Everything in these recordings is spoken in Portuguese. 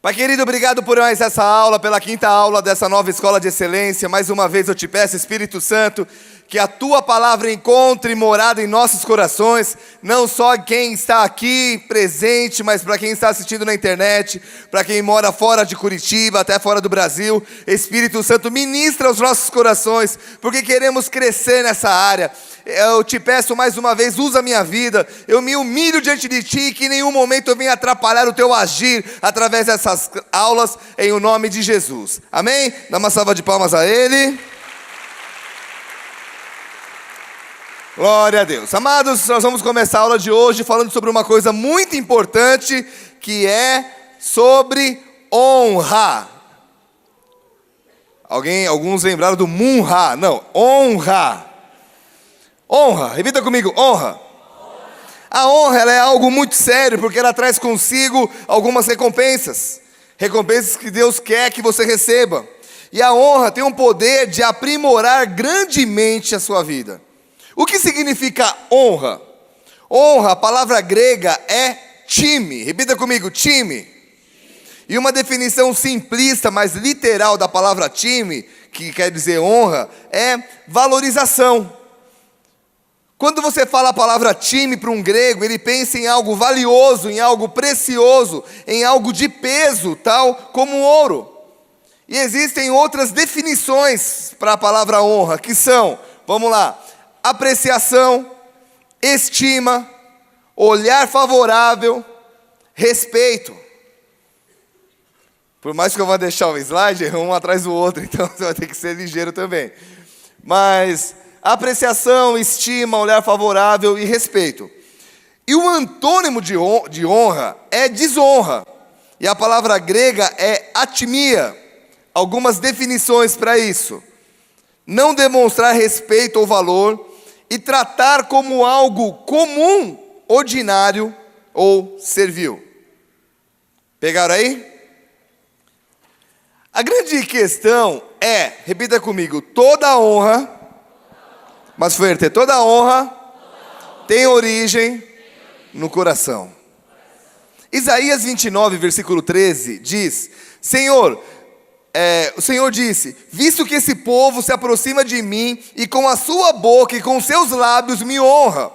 Pai querido, obrigado por mais essa aula, pela quinta aula dessa nova escola de excelência. Mais uma vez eu te peço, Espírito Santo, que a tua palavra encontre morada em nossos corações, não só quem está aqui presente, mas para quem está assistindo na internet, para quem mora fora de Curitiba, até fora do Brasil. Espírito Santo, ministra os nossos corações, porque queremos crescer nessa área. Eu te peço mais uma vez, usa a minha vida, eu me humilho diante de ti, que em nenhum momento eu venha atrapalhar o teu agir através dessas aulas, em o nome de Jesus. Amém? Dá uma salva de palmas a Ele. Glória a Deus. Amados, nós vamos começar a aula de hoje falando sobre uma coisa muito importante, que é sobre honra. Alguns lembraram do munha? Não, honra. Honra, repita comigo, honra. A honra ela é algo muito sério, porque ela traz consigo algumas recompensas. Recompensas que Deus quer que você receba. E a honra tem um poder de aprimorar grandemente a sua vida. O que significa honra? Honra, a palavra grega é time. Repita comigo, time. E uma definição simplista, mas literal da palavra time, que quer dizer honra, é valorização. Quando você fala a palavra time para um grego, ele pensa em algo valioso, em algo precioso, em algo de peso, tal como ouro. E existem outras definições para a palavra honra, que são, vamos lá, apreciação, estima, olhar favorável, respeito. Por mais que eu vá deixar o slide, um atrás do outro, então você vai ter que ser ligeiro também. Mas apreciação, estima, olhar favorável e respeito. E o antônimo de honra é desonra. E a palavra grega é atimia. Algumas definições para isso. Não demonstrar respeito ou valor e tratar como algo comum, ordinário ou servil. Pegaram aí? A grande questão é, repita comigo, toda honra, mas Fuerte, toda honra tem origem no coração. Isaías 29, versículo 13, diz, o Senhor disse, visto que esse povo se aproxima de mim, e com a sua boca e com seus lábios me honra,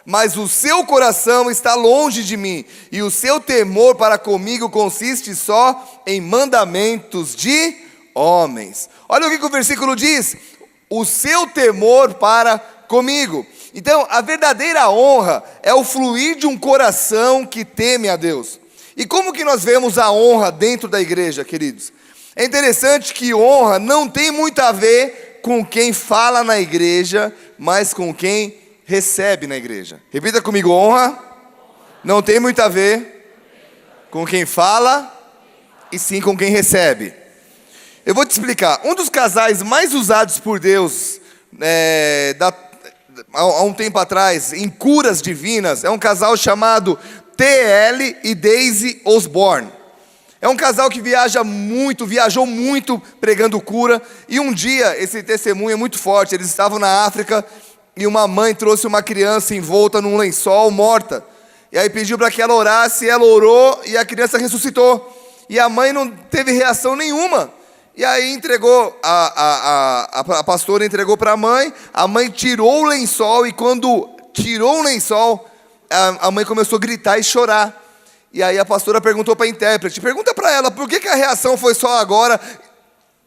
mas o seu coração está longe de mim, e o seu temor para comigo consiste só em mandamentos de homens. Olha o que o versículo diz, o seu temor para comigo. Então, a verdadeira honra é o fluir de um coração que teme a Deus. E como que nós vemos a honra dentro da igreja, queridos? É interessante que honra não tem muito a ver com quem fala na igreja, mas com quem recebe na igreja. Repita comigo, honra não tem muito a ver com quem fala, e sim com quem recebe. Eu vou te explicar. Um dos casais mais usados por Deus há um tempo atrás, em curas divinas, é um casal chamado T.L. e Daisy Osborne. É um casal que viajou muito pregando cura. E um dia, esse testemunho é muito forte, eles estavam na África e uma mãe trouxe uma criança envolta num lençol, morta. E aí pediu para que ela orasse, ela orou e a criança ressuscitou. E a mãe não teve reação nenhuma. E aí entregou, a pastora entregou para a mãe tirou o lençol, e quando tirou o lençol, a mãe começou a gritar e chorar. E aí a pastora perguntou para a intérprete, pergunta para ela, por que a reação foi só agora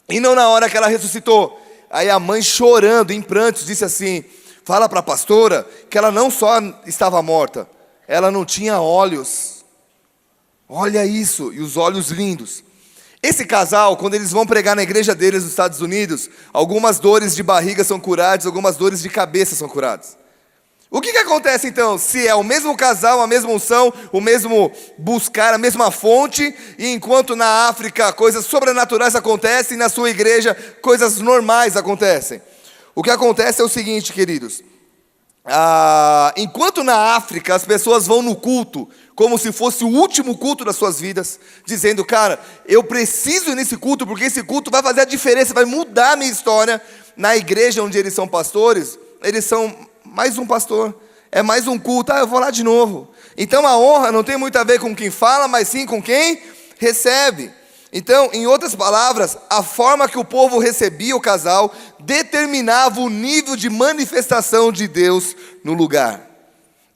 e não na hora que ela ressuscitou? Aí a mãe, chorando, em prantos, disse assim, fala para a pastora que ela não só estava morta, ela não tinha olhos. Olha isso, e os olhos lindos. Esse casal, quando eles vão pregar na igreja deles nos Estados Unidos, algumas dores de barriga são curadas, algumas dores de cabeça são curadas. O que acontece então? Se é o mesmo casal, a mesma unção, o mesmo buscar, a mesma fonte, e enquanto na África coisas sobrenaturais acontecem, na sua igreja coisas normais acontecem. O que acontece é o seguinte, queridos. Enquanto na África as pessoas vão no culto como se fosse o último culto das suas vidas, dizendo, cara, eu preciso ir nesse culto, porque esse culto vai fazer a diferença, vai mudar a minha história. Na igreja onde eles são pastores, eles são mais um pastor, é mais um culto, eu vou lá de novo. Então a honra não tem muito a ver com quem fala, mas sim com quem recebe. Então, em outras palavras, a forma que o povo recebia o casal determinava o nível de manifestação de Deus no lugar.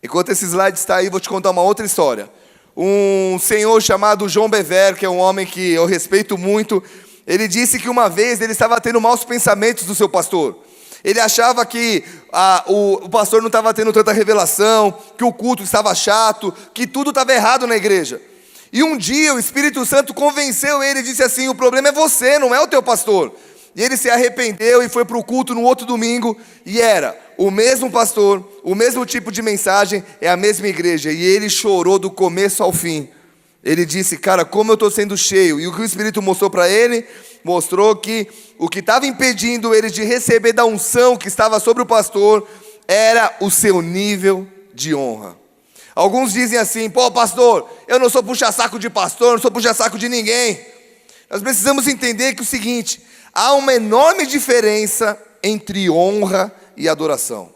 Enquanto esse slide está aí, vou te contar uma outra história. Um senhor chamado João Bever, que é um homem que eu respeito muito, ele disse que uma vez ele estava tendo maus pensamentos do seu pastor. Ele achava que o pastor não estava tendo tanta revelação, que o culto estava chato, que tudo estava errado na igreja. E um dia o Espírito Santo convenceu ele e disse assim: o problema é você, não é o teu pastor. E ele se arrependeu e foi para o culto no outro domingo, e era o mesmo pastor, o mesmo tipo de mensagem, é a mesma igreja. E ele chorou do começo ao fim. Ele disse: cara, como eu estou sendo cheio. E o que o Espírito mostrou para ele? Mostrou que o que estava impedindo ele de receber da unção que estava sobre o pastor era o seu nível de honra. Alguns dizem assim: pô, pastor, eu não sou puxa-saco de pastor, não sou puxa-saco de ninguém. Nós precisamos entender que o seguinte: há uma enorme diferença entre honra e adoração.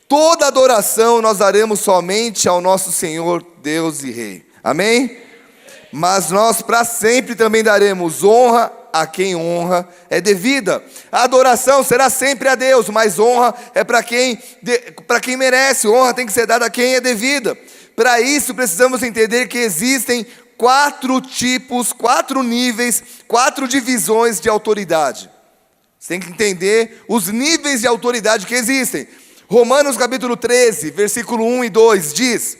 Toda adoração nós daremos somente ao nosso Senhor, Deus e Rei. Amém? Mas nós para sempre também daremos honra a quem honra é devida. A adoração será sempre a Deus, mas honra é para quem merece. Honra tem que ser dada a quem é devida. Para isso precisamos entender que existem 4 tipos, 4 níveis, 4 divisões de autoridade. Você tem que entender os níveis de autoridade que existem. Romanos capítulo 13, versículo 1 e 2 diz: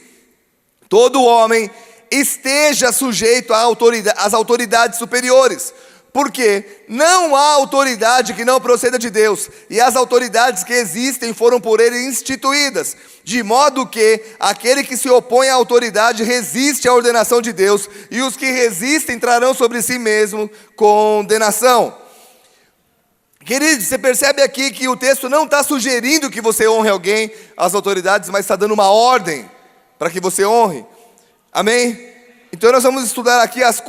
todo homem esteja sujeito às autoridades superiores, porque não há autoridade que não proceda de Deus, e as autoridades que existem foram por ele instituídas, de modo que aquele que se opõe à autoridade resiste à ordenação de Deus, e os que resistem trarão sobre si mesmo condenação. Querido, você percebe aqui que o texto não está sugerindo que você honre alguém, as autoridades, mas está dando uma ordem para que você honre. Amém? Então nós vamos estudar aqui as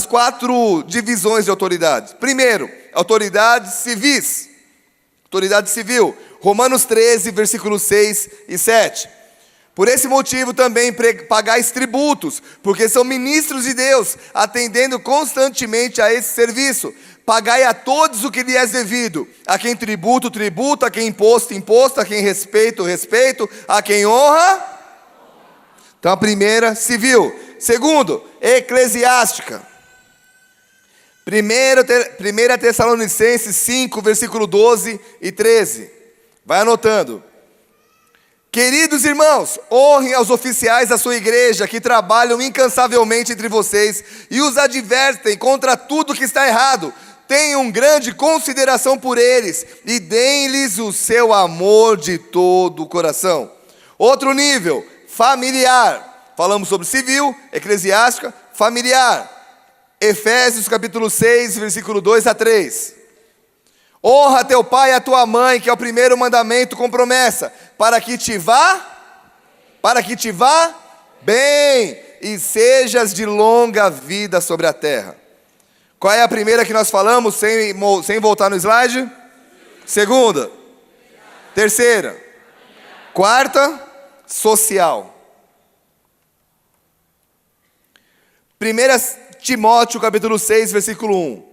4 divisões de autoridades. Primeiro, autoridades civis. Autoridade civil. Romanos 13, versículos 6 e 7. Por esse motivo também pagais tributos, porque são ministros de Deus, atendendo constantemente a esse serviço. Pagai a todos o que lhe é devido. A quem tributo, tributo. A quem imposto, imposto. A quem respeito, respeito. A quem honra. Então a primeira, civil. Segundo, eclesiástica. 1 Tessalonicenses 5, versículo 12 e 13. Vai anotando. Queridos irmãos, honrem aos oficiais da sua igreja, que trabalham incansavelmente entre vocês e os advertem contra tudo que está errado. Tenham grande consideração por eles e deem-lhes o seu amor de todo o coração. Outro nível, familiar. Falamos sobre civil, eclesiástica, familiar. Efésios capítulo 6, versículo 2 a 3. Honra teu pai e a tua mãe, que é o primeiro mandamento com promessa, para que te vá bem e sejas de longa vida sobre a terra. Qual é a primeira que nós falamos, sem voltar no slide? Segunda. Terceira. Quarta, social. 1 Timóteo capítulo 6, versículo 1.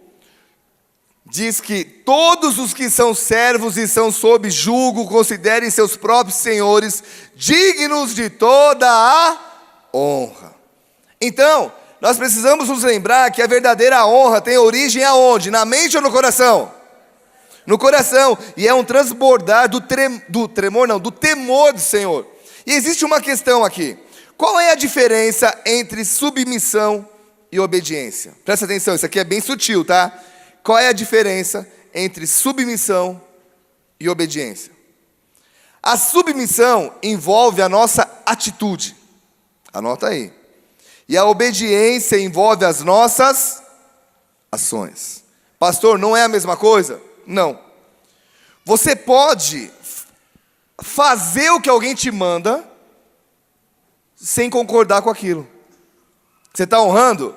Diz que todos os que são servos e são sob julgo considerem seus próprios senhores dignos de toda a honra. Então, nós precisamos nos lembrar que a verdadeira honra tem origem aonde? Na mente ou no coração? No coração. E é um transbordar do temor do Senhor. E existe uma questão aqui. Qual é a diferença entre submissão e obediência? Presta atenção, isso aqui é bem sutil, tá? Qual é a diferença entre submissão e obediência? A submissão envolve a nossa atitude. Anota aí. E a obediência envolve as nossas ações. Pastor, não é a mesma coisa? Não. Você pode fazer o que alguém te manda sem concordar com aquilo. Você está honrando?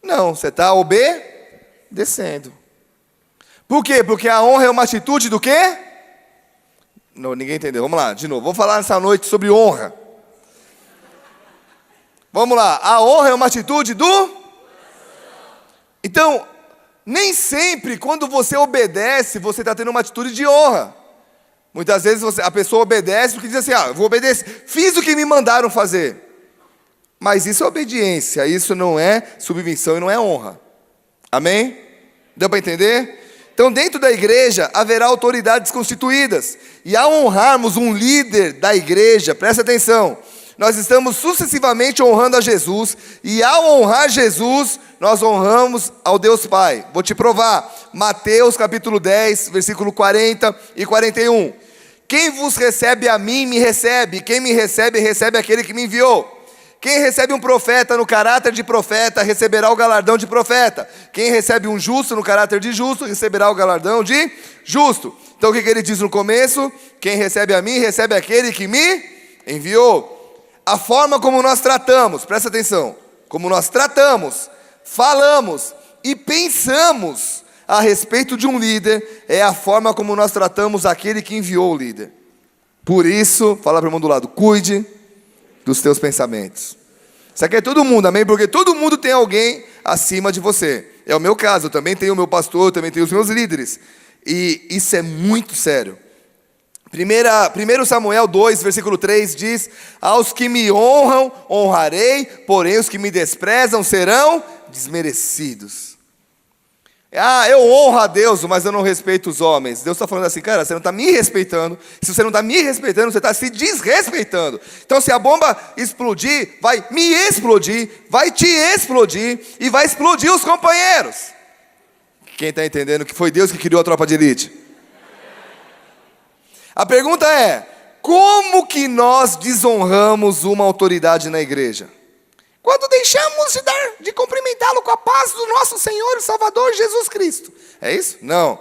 Não, você está obedecendo. Por quê? Porque a honra é uma atitude do quê? Não, ninguém entendeu. Vamos lá, de novo. Vou falar nessa noite sobre honra. Vamos lá. A honra é uma atitude do Então, nem sempre quando você obedece, você está tendo uma atitude de honra. Muitas vezes a pessoa obedece porque diz assim, eu vou obedecer, fiz o que me mandaram fazer. Mas isso é obediência, isso não é submissão e não é honra. Amém? Deu para entender? Então, dentro da igreja, haverá autoridades constituídas. E ao honrarmos um líder da igreja, presta atenção, nós estamos sucessivamente honrando a Jesus. E ao honrar Jesus, nós honramos ao Deus Pai. Vou te provar. Mateus capítulo 10, versículo 40 e 41. Quem vos recebe a mim, me recebe. Quem me recebe, recebe aquele que me enviou. Quem recebe um profeta no caráter de profeta, receberá o galardão de profeta. Quem recebe um justo no caráter de justo, receberá o galardão de justo. Então o que ele diz no começo? Quem recebe a mim, recebe aquele que me enviou. A forma como nós tratamos, presta atenção, como nós tratamos, falamos e pensamos a respeito de um líder, é a forma como nós tratamos aquele que enviou o líder. Por isso, fala para o irmão do lado, cuide dos teus pensamentos. Isso aqui é todo mundo, amém? Porque todo mundo tem alguém acima de você. É o meu caso, eu também tenho o meu pastor, eu também tenho os meus líderes. E isso é muito sério. 1 Samuel 2, versículo 3 diz: aos que me honram, honrarei, porém os que me desprezam serão desmerecidos. Eu honro a Deus, mas eu não respeito os homens. Deus está falando assim, cara, você não está me respeitando. Se você não está me respeitando, você está se desrespeitando. Então se a bomba explodir, vai me explodir, vai te explodir e vai explodir os companheiros. Quem está entendendo que foi Deus que criou a tropa de elite? A pergunta é, como que nós desonramos uma autoridade na igreja? Quando deixamos de cumprimentá-lo com a paz do nosso Senhor e Salvador Jesus Cristo. É isso? Não.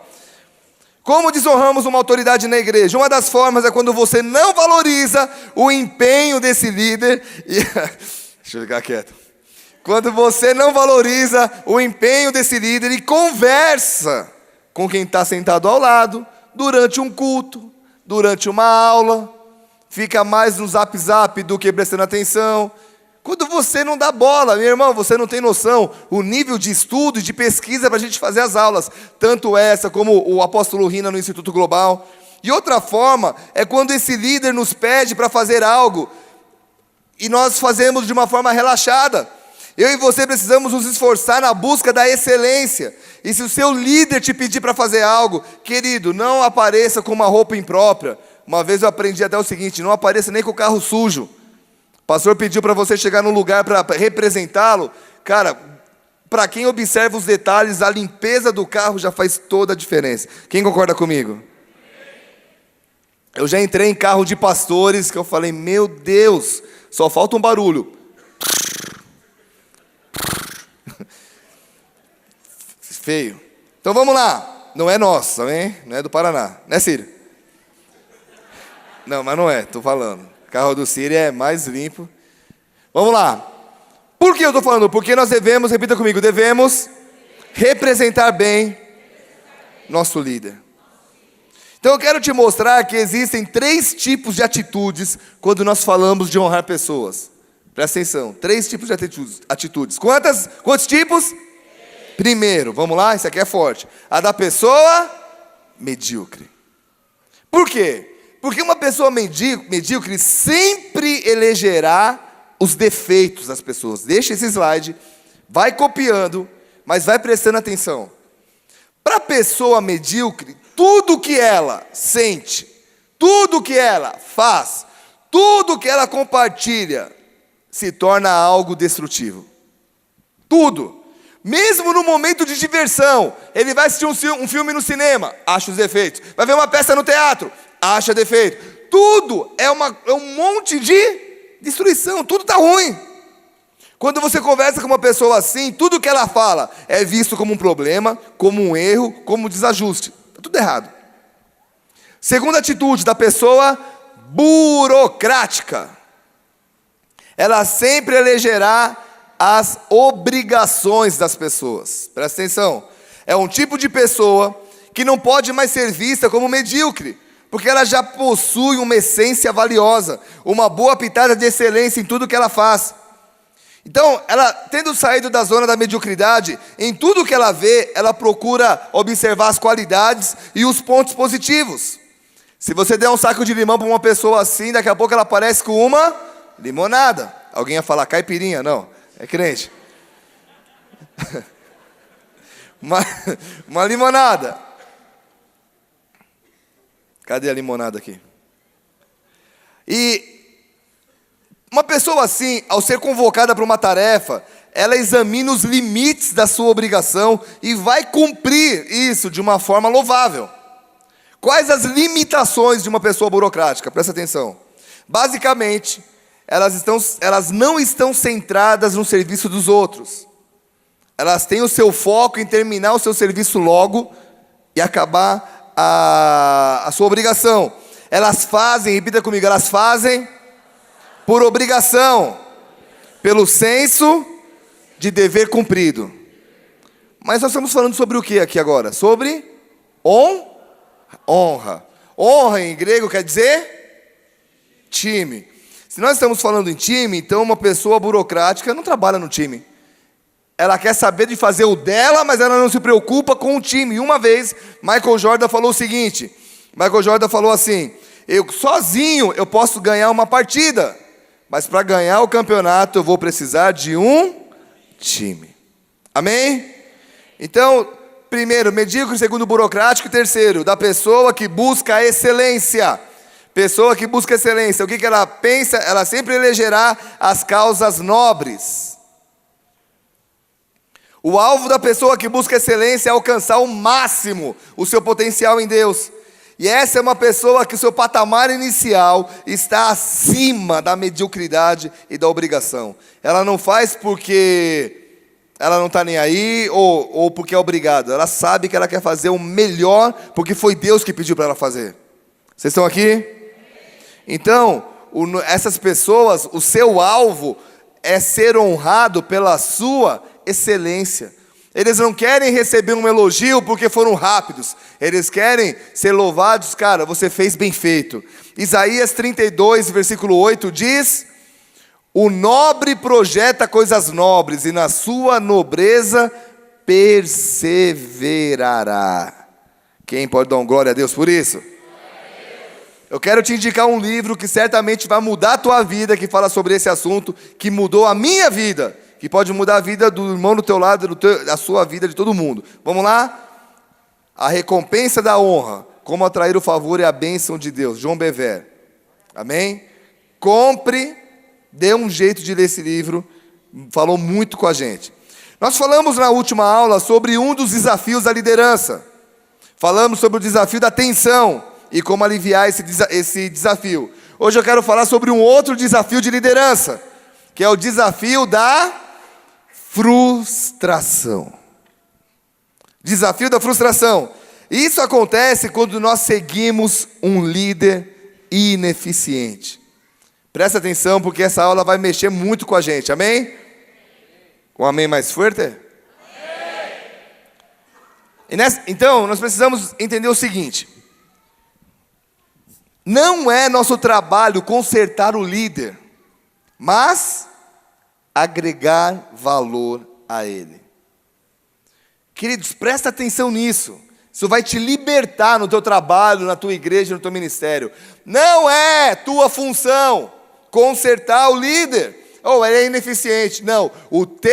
Como desonramos uma autoridade na igreja? Uma das formas é quando você não valoriza o empenho desse líder. Deixa eu ficar quieto. Quando você não valoriza o empenho desse líder e conversa com quem está sentado ao lado, durante um culto, durante uma aula, fica mais no zap do que prestando atenção. Quando você não dá bola, meu irmão, você não tem noção o nível de estudo e de pesquisa para a gente fazer as aulas, tanto essa como o apóstolo Rina no Instituto Global. E outra forma é quando esse líder nos pede para fazer algo e nós fazemos de uma forma relaxada. Eu e você precisamos nos esforçar na busca da excelência. E se o seu líder te pedir para fazer algo, querido, não apareça com uma roupa imprópria. Uma vez eu aprendi até o seguinte, não apareça nem com o carro sujo. O pastor pediu para você chegar num lugar para representá-lo. Cara, para quem observa os detalhes, a limpeza do carro já faz toda a diferença. Quem concorda comigo? Eu já entrei em carro de pastores que eu falei, meu Deus, só falta um barulho. Feio. Então vamos lá. Não é nosso, amém? Não é do Paraná. Né, Círio? Não, mas não é, estou falando. O carro do Círio é mais limpo. Vamos lá. Por que eu estou falando? Porque nós devemos, repita comigo, devemos representar bem nosso líder. Então eu quero te mostrar que existem 3 tipos de atitudes quando nós falamos de honrar pessoas. Presta atenção, 3 tipos de atitudes. Quantos tipos? Primeiro, vamos lá, isso aqui é forte. A da pessoa medíocre. Por quê? Porque uma pessoa medíocre sempre elegerá os defeitos das pessoas. Deixa esse slide, vai copiando, mas vai prestando atenção. Para a pessoa medíocre, tudo que ela sente, tudo que ela faz, tudo que ela compartilha, se torna algo destrutivo. Tudo. Mesmo no momento de diversão, ele vai assistir um filme no cinema, acha os defeitos. Vai ver uma peça no teatro, acha defeito. Tudo é um monte de destruição, tudo está ruim. Quando você conversa com uma pessoa assim, tudo que ela fala é visto como um problema, como um erro, como um desajuste. Está tudo errado. Segunda atitude da pessoa burocrática. Ela sempre elegerá as obrigações das pessoas. Presta atenção. É um tipo de pessoa que não pode mais ser vista como medíocre, porque ela já possui uma essência valiosa, uma boa pitada de excelência em tudo que ela faz. Então, ela, tendo saído da zona da mediocridade, em tudo que ela vê, ela procura observar as qualidades e os pontos positivos. Se você der um saco de limão para uma pessoa assim, daqui a pouco ela aparece com uma limonada. Alguém ia falar caipirinha? Não, é crente. uma limonada. Cadê a limonada aqui? E uma pessoa assim, ao ser convocada para uma tarefa, ela examina os limites da sua obrigação e vai cumprir isso de uma forma louvável. Quais as limitações de uma pessoa burocrática? Presta atenção. Basicamente, elas não estão centradas no serviço dos outros. Elas têm o seu foco em terminar o seu serviço logo e acabar a sua obrigação. Elas fazem, repita comigo, elas fazem por obrigação, pelo senso de dever cumprido. Mas nós estamos falando sobre o que aqui agora? Sobre honra. Honra em grego quer dizer time. Se nós estamos falando em time, então uma pessoa burocrática não trabalha no time. Ela quer saber de fazer o dela, mas ela não se preocupa com o time. E uma vez, Michael Jordan falou o seguinte, Michael Jordan falou assim, eu sozinho eu posso ganhar uma partida, mas para ganhar o campeonato eu vou precisar de um time. Amém? Então, primeiro, medíocre, segundo, burocrático, e terceiro, da pessoa que busca a excelência. Pessoa que busca excelência, o que ela pensa? Ela sempre elegerá as causas nobres. O alvo da pessoa que busca excelência é alcançar o máximo, o seu potencial em Deus. E essa é uma pessoa que o seu patamar inicial está acima da mediocridade e da obrigação. Ela não faz porque ela não está nem aí ou porque é obrigada. Ela sabe que ela quer fazer o melhor porque foi Deus que pediu para ela fazer. Vocês estão aqui? Então, essas pessoas, o seu alvo é ser honrado pela sua excelência. Eles não querem receber um elogio porque foram rápidos. Eles querem ser louvados, cara, você fez bem feito. Isaías 32, versículo 8 diz: o nobre projeta coisas nobres e na sua nobreza perseverará. Quem pode dar glória a Deus por isso? Eu quero te indicar um livro que certamente vai mudar a tua vida, que fala sobre esse assunto, que mudou a minha vida, que pode mudar a vida do irmão do teu lado, a sua vida, de todo mundo. Vamos lá? A recompensa da honra, como atrair o favor e a bênção de Deus. John Bevere. Amém? Compre, dê um jeito de ler esse livro. Falou muito com a gente. Nós falamos na última aula sobre um dos desafios da liderança. Falamos sobre o desafio da tensão e como aliviar esse desafio. Hoje eu quero falar sobre um outro desafio de liderança, que é o desafio da frustração. Desafio da frustração. Isso acontece quando nós seguimos um líder ineficiente. Presta atenção, porque essa aula vai mexer muito com a gente, amém? Um amém mais forte? Amém. Então, nós precisamos entender o seguinte: não é nosso trabalho consertar o líder, mas agregar valor a ele. Queridos, presta atenção nisso. Isso vai te libertar no teu trabalho, na tua igreja, no teu ministério. Não é tua função consertar o líder, ou ele é ineficiente. Não,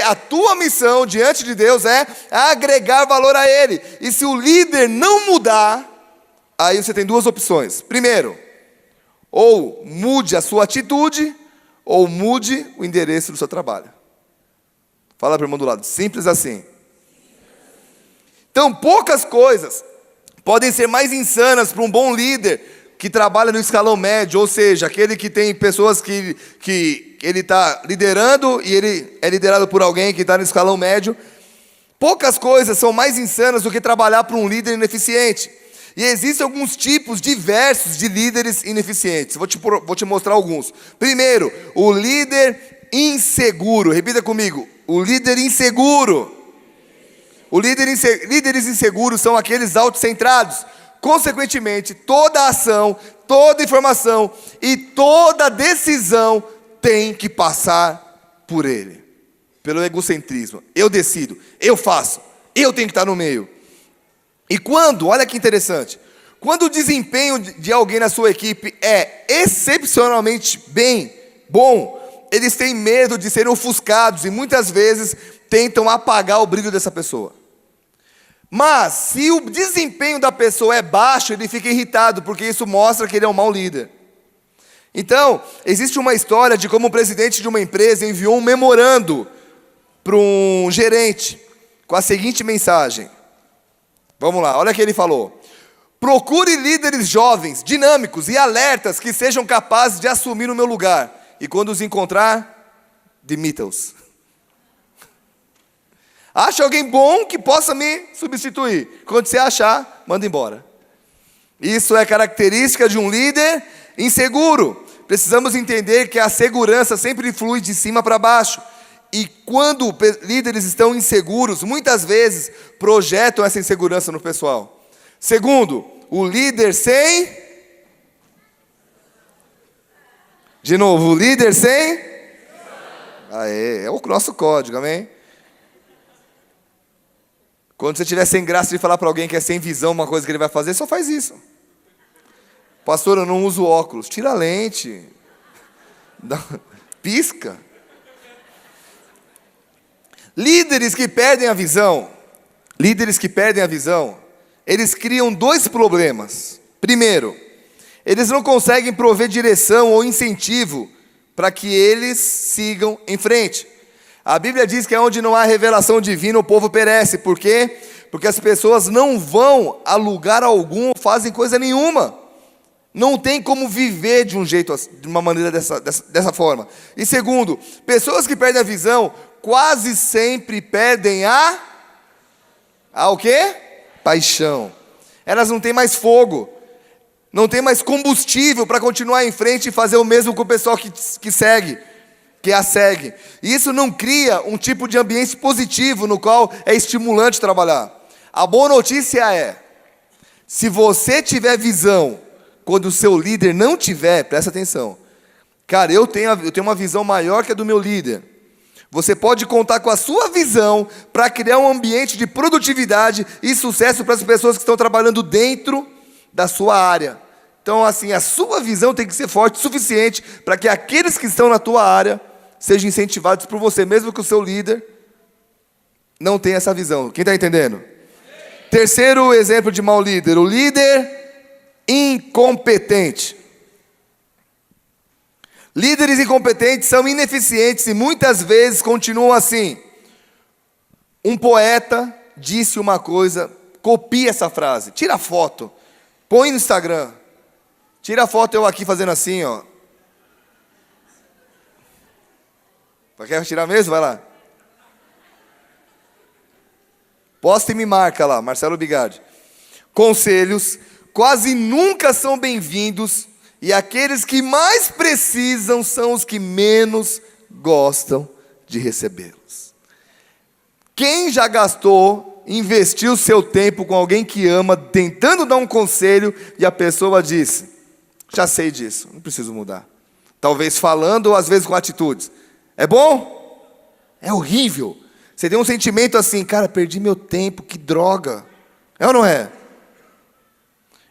a tua missão diante de Deus é agregar valor a ele. E se o líder não mudar, aí você tem duas opções. Primeiro, ou mude a sua atitude, ou mude o endereço do seu trabalho. Fala para o irmão do lado, simples assim. Então, poucas coisas podem ser mais insanas para um bom líder que trabalha no escalão médio, ou seja, aquele que tem pessoas que ele está liderando e ele é liderado por alguém que está no escalão médio. Poucas coisas são mais insanas do que trabalhar para um líder ineficiente. E existem alguns tipos diversos de líderes ineficientes. Vou te mostrar alguns. Primeiro, o líder inseguro. Repita comigo, o líder inseguro. Líderes inseguros são aqueles autocentrados. Consequentemente, toda ação, toda informação e toda decisão tem que passar por ele. pelo egocentrismo. Eu decido, eu faço, eu tenho que estar no meio. E quando, olha que interessante, quando o desempenho de alguém na sua equipe é excepcionalmente bom, eles têm medo de serem ofuscados e muitas vezes tentam apagar o brilho dessa pessoa. Mas, se o desempenho da pessoa é baixo, ele fica irritado, porque isso mostra que ele é um mau líder. Então, existe uma história de como o presidente de uma empresa enviou um memorando para um gerente, com a seguinte mensagem. Vamos lá, olha o que ele falou. Procure líderes jovens, dinâmicos e alertas que sejam capazes de assumir o meu lugar. E quando os encontrar, demita-os. Ache alguém bom que possa me substituir. Quando você achar, manda embora. Isso é característica de um líder inseguro. Precisamos entender que a segurança sempre flui de cima para baixo. E quando líderes estão inseguros, muitas vezes projetam essa insegurança no pessoal. Segundo, o líder sem... De novo, o líder sem... É o nosso código, amém? Quando você estiver sem graça de falar para alguém que é sem visão uma coisa que ele vai fazer, só faz isso. Pastor, eu não uso óculos. Tira a lente. Pisca. Líderes que perdem a visão, eles criam dois problemas. Primeiro, eles não conseguem prover direção ou incentivo para que eles sigam em frente. A Bíblia diz que onde não há revelação divina, o povo perece. Por quê? Porque as pessoas não vão a lugar algum, fazem coisa nenhuma. Não tem como viver de um jeito, de uma maneira dessa forma. E segundo, pessoas que perdem a visão, quase sempre perdem o quê? Paixão. Elas não têm mais fogo, não têm mais combustível para continuar em frente e fazer o mesmo com o pessoal que a segue. E isso não cria um tipo de ambiente positivo no qual é estimulante trabalhar. A boa notícia é, se você tiver visão, quando o seu líder não tiver, presta atenção. Cara, eu tenho uma visão maior que a do meu líder. Você pode contar com a sua visão para criar um ambiente de produtividade e sucesso para as pessoas que estão trabalhando dentro da sua área. Então, assim, a sua visão tem que ser forte o suficiente para que aqueles que estão na tua área sejam incentivados por você, mesmo que o seu líder não tenha essa visão. Quem está entendendo? Terceiro exemplo de mau líder, o líder incompetente. Líderes incompetentes são ineficientes e muitas vezes continuam assim. Um poeta disse uma coisa, copie essa frase, tira a foto, põe no Instagram. Tira a foto eu aqui fazendo assim, ó. Quer tirar mesmo? Vai lá. Posta e me marca lá, Marcelo Bigardi. Conselhos quase nunca são bem-vindos e aqueles que mais precisam são os que menos gostam de recebê-los. Quem já investiu seu tempo com alguém que ama, tentando dar um conselho e a pessoa disse, já sei disso, não preciso mudar. Talvez falando ou às vezes com atitudes. É bom? É horrível. Você tem um sentimento assim, cara, perdi meu tempo, que droga. É ou não é?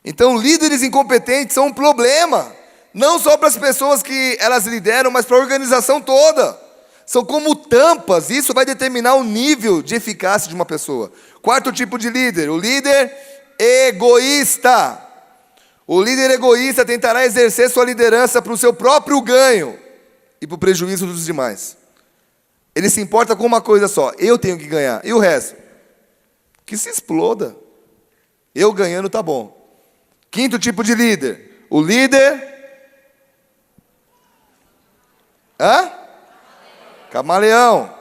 Então, líderes incompetentes são um problema. Não só para as pessoas que elas lideram, mas para a organização toda. São como tampas, isso vai determinar o nível de eficácia de uma pessoa. Quarto tipo de líder, o líder egoísta. O líder egoísta tentará exercer sua liderança para o seu próprio ganho e para o prejuízo dos demais. Ele se importa com uma coisa só, eu tenho que ganhar, e o resto? Que se exploda. Eu ganhando tá bom. Quinto tipo de líder, o líder... Camaleão.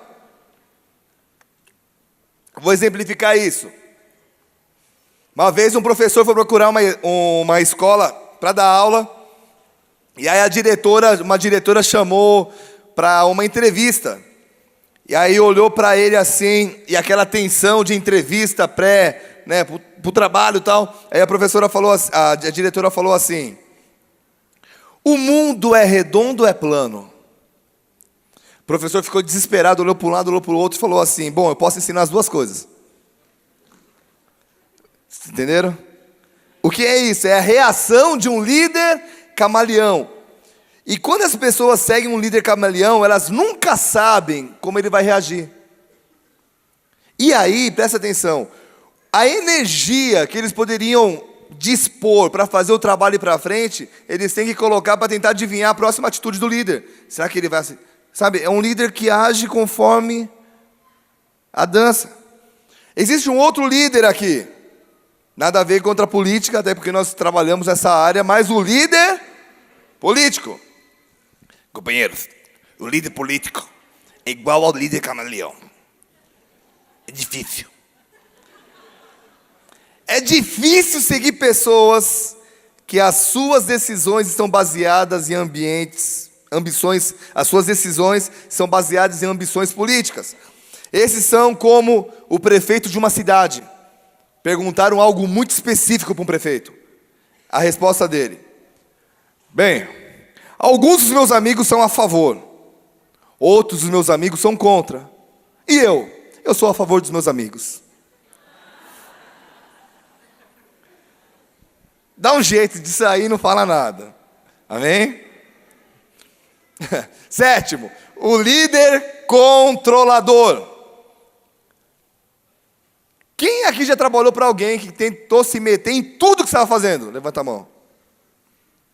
Vou exemplificar isso. Uma vez um professor foi procurar uma escola para dar aula, e aí uma diretora chamou para uma entrevista. E aí olhou para ele assim, e aquela tensão de entrevista para o trabalho e tal. Aí a diretora falou assim, o mundo é redondo ou é plano? professor ficou desesperado, olhou para um lado, olhou para o outro e falou assim: bom, eu posso ensinar as duas coisas. Entenderam? O que é isso? É a reação de um líder camaleão. E quando as pessoas seguem um líder camaleão, elas nunca sabem como ele vai reagir. E aí, presta atenção, a energia que eles poderiam dispor para fazer o trabalho ir para frente, eles têm que colocar para tentar adivinhar a próxima atitude do líder. Será que ele vai... Sabe, é um líder que age conforme a dança. Existe um outro líder aqui. Nada a ver contra a política, até porque nós trabalhamos nessa área, mas o líder político. Companheiros, o líder político é igual ao líder camaleão. É difícil. É difícil seguir pessoas que as suas decisões estão baseadas em ambições, as suas decisões são baseadas em ambições políticas. Esses são como o prefeito de uma cidade. Perguntaram algo muito específico para um prefeito. A resposta dele: bem, alguns dos meus amigos são a favor, outros dos meus amigos são contra. E eu sou a favor dos meus amigos. Dá um jeito de sair e não fala nada. Amém? Sétimo, o líder controlador. Quem aqui já trabalhou para alguém que tentou se meter em tudo que você estava fazendo? Levanta a mão.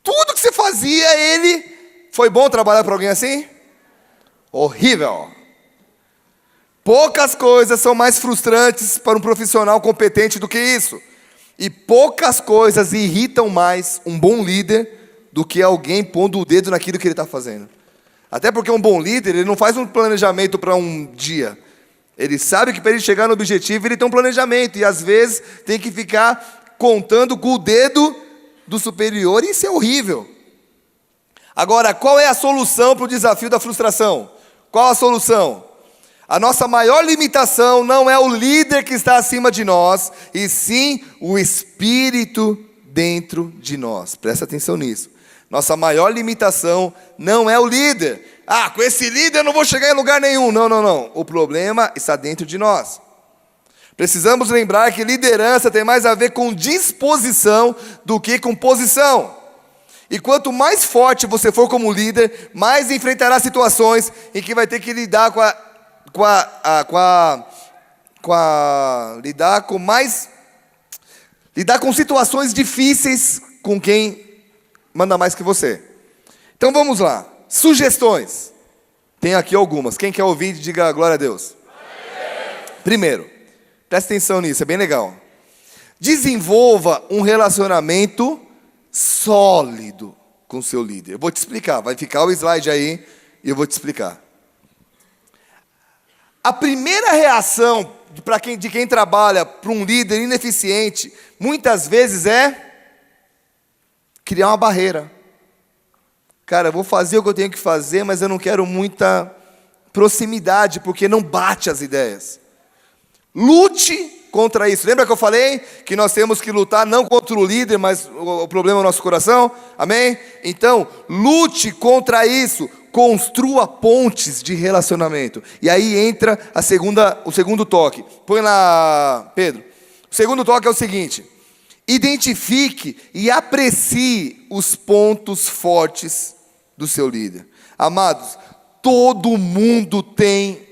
Tudo que você fazia, ele... Foi bom trabalhar para alguém assim? Horrível. Poucas coisas são mais frustrantes para um profissional competente do que isso. E poucas coisas irritam mais um bom líder do que alguém pondo o dedo naquilo que ele está fazendo. Até porque um bom líder, ele não faz um planejamento para um dia. Ele sabe que para ele chegar no objetivo, ele tem um planejamento. E às vezes tem que ficar contando com o dedo do superior. E isso é horrível. Agora, qual é a solução para o desafio da frustração? Qual a solução? A nossa maior limitação não é o líder que está acima de nós, e sim o Espírito dentro de nós. Presta atenção nisso. Nossa maior limitação não é o líder. Com esse líder eu não vou chegar em lugar nenhum. Não. O problema está dentro de nós. Precisamos lembrar que liderança tem mais a ver com disposição do que com posição. E quanto mais forte você for como líder, mais enfrentará situações em que vai ter que lidar lidar com situações difíceis com quem manda mais que você. Então vamos lá. Sugestões. Tem aqui algumas. Quem quer ouvir, diga glória a Deus. Primeiro, presta atenção nisso, é bem legal. Desenvolva um relacionamento sólido com seu líder. Eu vou te explicar, vai ficar o slide aí e eu vou te explicar. A primeira reação de quem trabalha para um líder ineficiente, muitas vezes é criar uma barreira. Cara, eu vou fazer o que eu tenho que fazer, mas eu não quero muita proximidade, porque não bate as ideias. Lute contra isso. Lembra que eu falei que nós temos que lutar não contra o líder, mas o problema é o nosso coração? Amém? Então, lute contra isso. Construa pontes de relacionamento. E aí entra o segundo toque. Põe lá, Pedro. O segundo toque é o seguinte: identifique e aprecie os pontos fortes do seu líder. Amados, todo mundo tem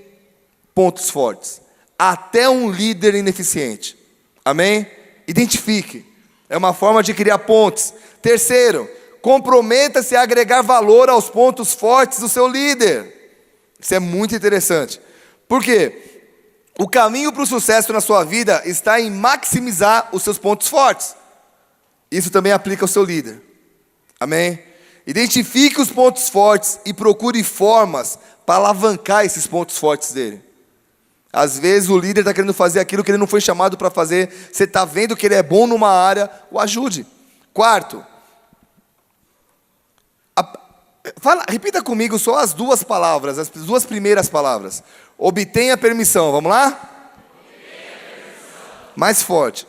pontos fortes. Até um líder ineficiente. Amém? Identifique. É uma forma de criar pontes. Terceiro, comprometa-se a agregar valor aos pontos fortes do seu líder. Isso é muito interessante. Por quê? O caminho para o sucesso na sua vida está em maximizar os seus pontos fortes. Isso também aplica ao seu líder. Amém? Identifique os pontos fortes e procure formas para alavancar esses pontos fortes dele. Às vezes o líder está querendo fazer aquilo que ele não foi chamado para fazer. Você está vendo que ele é bom numa área, o ajude. Quarto, repita comigo só as duas palavras, as duas primeiras palavras. Obtenha permissão, vamos lá? Mais forte.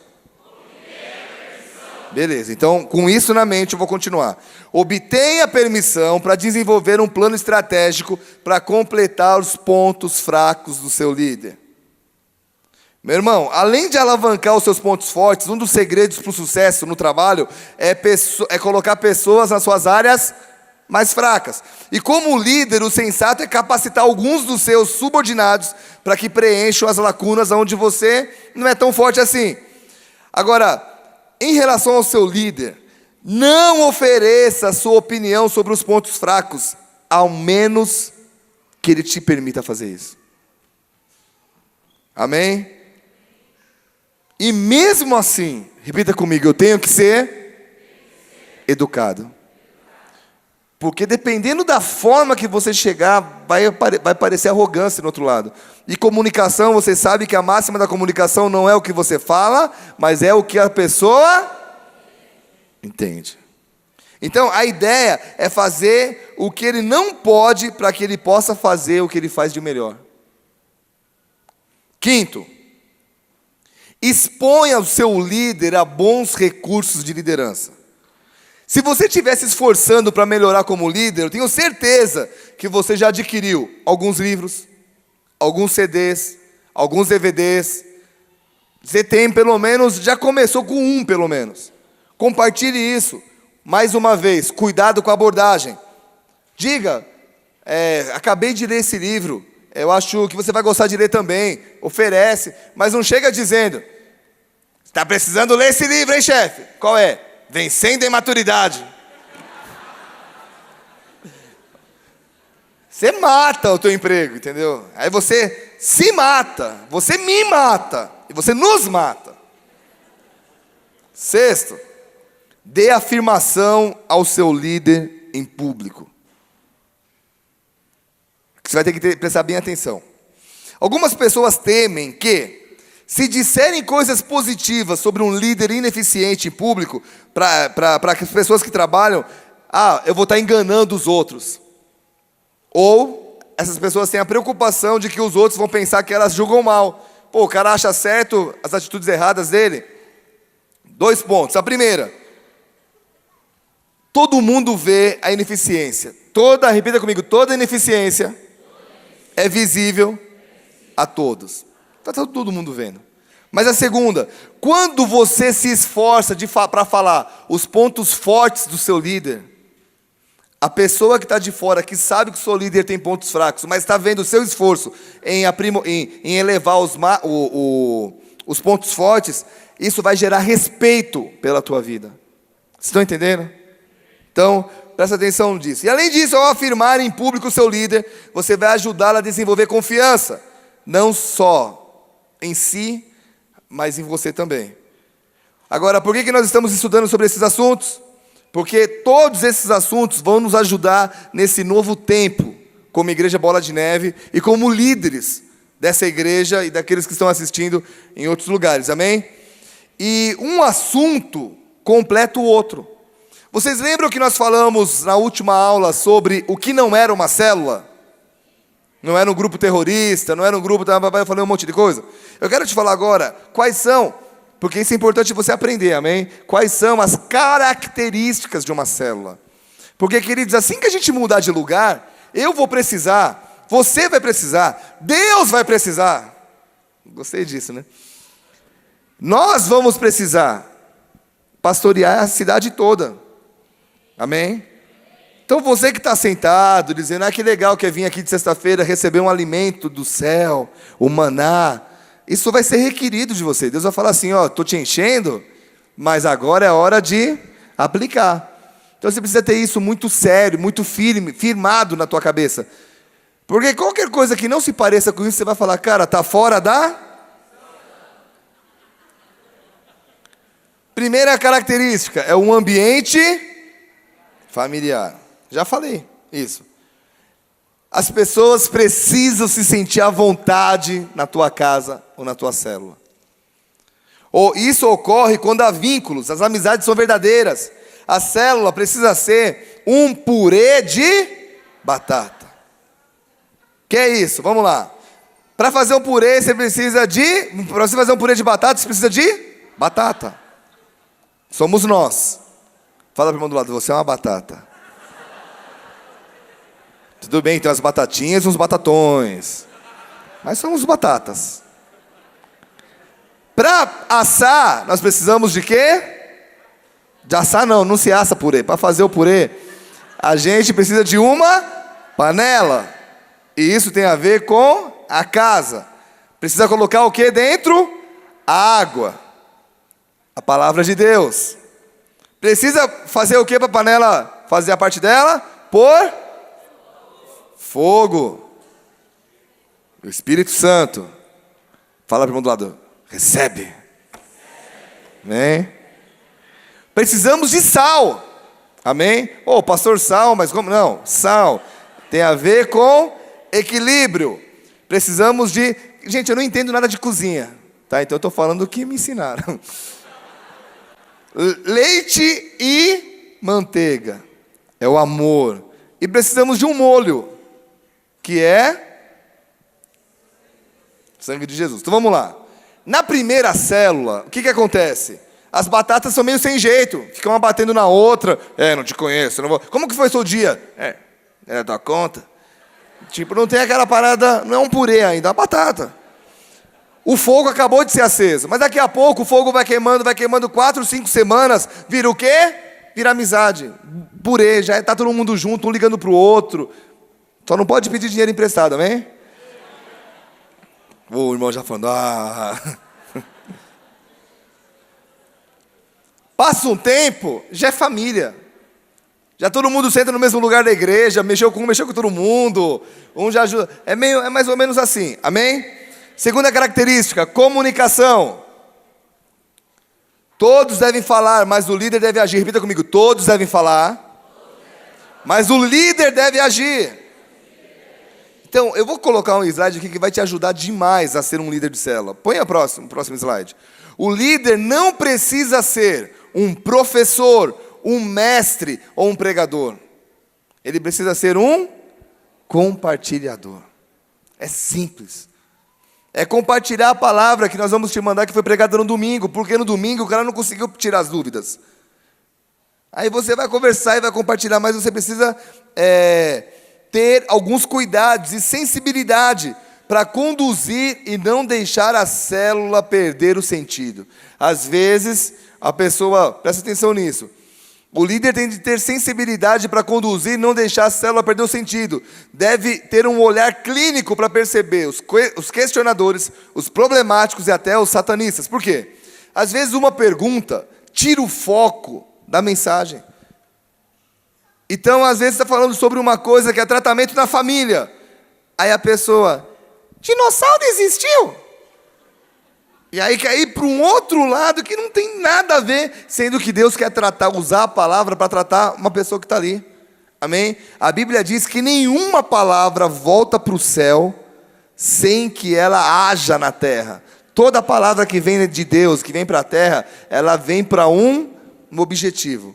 Beleza, então com isso na mente eu vou continuar. Obtenha permissão para desenvolver um plano estratégico para completar os pontos fracos do seu líder. Meu irmão, além de alavancar os seus pontos fortes, um dos segredos para o sucesso no trabalho é colocar pessoas nas suas áreas mais fracas. E como líder, o sensato é capacitar alguns dos seus subordinados para que preencham as lacunas onde você não é tão forte assim. Agora, em relação ao seu líder, não ofereça a sua opinião sobre os pontos fracos, ao menos que ele te permita fazer isso. Amém? E mesmo assim, repita comigo, eu tenho que ser educado. Porque dependendo da forma que você chegar, vai parecer arrogância do outro lado. E comunicação, você sabe que a máxima da comunicação não é o que você fala, mas é o que a pessoa entende. Então, a ideia é fazer o que ele não pode para que ele possa fazer o que ele faz de melhor. Quinto, exponha o seu líder a bons recursos de liderança. Se você estiver se esforçando para melhorar como líder, eu tenho certeza que você já adquiriu alguns livros, alguns CDs, alguns DVDs. Você tem pelo menos, já começou com um pelo menos. Compartilhe isso. Mais uma vez, cuidado com a abordagem. Diga, acabei de ler esse livro, eu acho que você vai gostar de ler também. Oferece, mas não chega dizendo, está precisando ler esse livro, hein, chefe? Qual é? Vencendo a imaturidade. Você mata o teu emprego, entendeu? Aí você se mata, você me mata, e você nos mata. Sexto, dê afirmação ao seu líder em público. Você vai ter que prestar bem atenção. Algumas pessoas temem que, se disserem coisas positivas sobre um líder ineficiente em público, para as pessoas que trabalham, eu vou estar enganando os outros. Ou essas pessoas têm a preocupação de que os outros vão pensar que elas julgam mal. Pô, o cara acha certo as atitudes erradas dele. 2 pontos. A primeira, todo mundo vê a ineficiência. Repita comigo, toda ineficiência é visível a todos. Está todo mundo vendo. Mas a segunda, quando você se esforça para falar os pontos fortes do seu líder, a pessoa que está de fora, que sabe que o seu líder tem pontos fracos, mas está vendo o seu esforço em elevar os pontos fortes, isso vai gerar respeito pela tua vida. Vocês estão entendendo? Então, presta atenção nisso. E além disso, ao afirmar em público o seu líder, você vai ajudá-lo a desenvolver confiança, não só em si, mas em você também. Agora, por que nós estamos estudando sobre esses assuntos? Porque todos esses assuntos vão nos ajudar nesse novo tempo, como Igreja Bola de Neve e como líderes dessa igreja e daqueles que estão assistindo em outros lugares, amém? E um assunto completa o outro. Vocês lembram que nós falamos na última aula sobre o que não era uma célula? Não era um grupo terrorista, não era um grupo... Eu falei um monte de coisa. Eu quero te falar agora quais são, porque isso é importante você aprender, amém? Quais são as características de uma célula. Porque, queridos, assim que a gente mudar de lugar, eu vou precisar, você vai precisar, Deus vai precisar. Gostei disso, né? Nós vamos precisar pastorear a cidade toda. Amém? Então você que está sentado, dizendo, que legal que é vir aqui de sexta-feira receber um alimento do céu, o maná, isso vai ser requerido de você. Deus vai falar assim, estou te enchendo, mas agora é hora de aplicar. Então você precisa ter isso muito sério, muito firmado na tua cabeça. Porque qualquer coisa que não se pareça com isso, você vai falar, cara, está fora da... Primeira característica, é um ambiente familiar. Já falei isso. As pessoas precisam se sentir à vontade na tua casa ou na tua célula. Isso ocorre quando há vínculos, as amizades são verdadeiras. A célula precisa ser um purê de batata. Que é isso? Vamos lá. Para fazer um purê, para você fazer um purê de batata, você precisa de batata. Somos nós. Fala para o irmão do lado, você é uma batata. Tudo bem, tem umas batatinhas e uns batatões. Mas somos batatas. Para assar, nós precisamos de quê? De assar não se assa purê. Para fazer o purê, a gente precisa de uma panela. E isso tem a ver com a casa. Precisa colocar o que dentro? Água. A palavra de Deus. Precisa fazer o que para a panela fazer a parte dela? Pôr fogo. O Espírito Santo. Fala para o irmão do lado. Recebe. Amém? Precisamos de sal. Amém? Pastor, sal, mas como? Não, sal. Tem a ver com equilíbrio. Precisamos de... Gente, eu não entendo nada de cozinha. Tá? Então eu estou falando o que me ensinaram. Leite e manteiga. É o amor. E precisamos de um molho. Que é... sangue de Jesus. Então vamos lá. Na primeira célula, o que acontece? As batatas são meio sem jeito. Ficam uma batendo na outra. Não te conheço. Não vou... Como que foi seu dia? Dá conta? Tipo, não tem aquela parada... Não é um purê ainda, é uma batata. O fogo acabou de ser aceso. Mas daqui a pouco o fogo vai queimando 4, 5 semanas. Vira o quê? Vira amizade. Purê, já está todo mundo junto, um ligando para o outro. Só não pode pedir dinheiro emprestado, amém? O irmão já falando, Passa um tempo, já é família. Já todo mundo senta no mesmo lugar da igreja, mexeu com todo mundo. Um já ajuda. É mais ou menos assim, amém? Segunda característica, comunicação. Todos devem falar, mas o líder deve agir. Repita comigo, todos devem falar, mas o líder deve agir. Então, eu vou colocar um slide aqui que vai te ajudar demais a ser um líder de célula. Põe o próximo slide. O líder não precisa ser um professor, um mestre ou um pregador. Ele precisa ser um compartilhador. É simples. É compartilhar a palavra que nós vamos te mandar, que foi pregada no domingo, porque no domingo o cara não conseguiu tirar as dúvidas. Aí você vai conversar e vai compartilhar, mas você precisa ter alguns cuidados e sensibilidade para conduzir e não deixar a célula perder o sentido. Às vezes, a pessoa, presta atenção nisso, o líder tem de ter sensibilidade para conduzir e não deixar a célula perder o sentido. Deve ter um olhar clínico para perceber os questionadores, os problemáticos e até os satanistas. Por quê? Às vezes uma pergunta tira o foco da mensagem. Então, às vezes, está falando sobre uma coisa que é tratamento na família. Aí a pessoa, dinossauro existiu? E aí quer ir para um outro lado que não tem nada a ver, sendo que Deus quer usar a palavra para tratar uma pessoa que está ali. Amém? A Bíblia diz que nenhuma palavra volta para o céu sem que ela haja na terra. Toda palavra que vem de Deus, que vem para a terra, ela vem para um objetivo.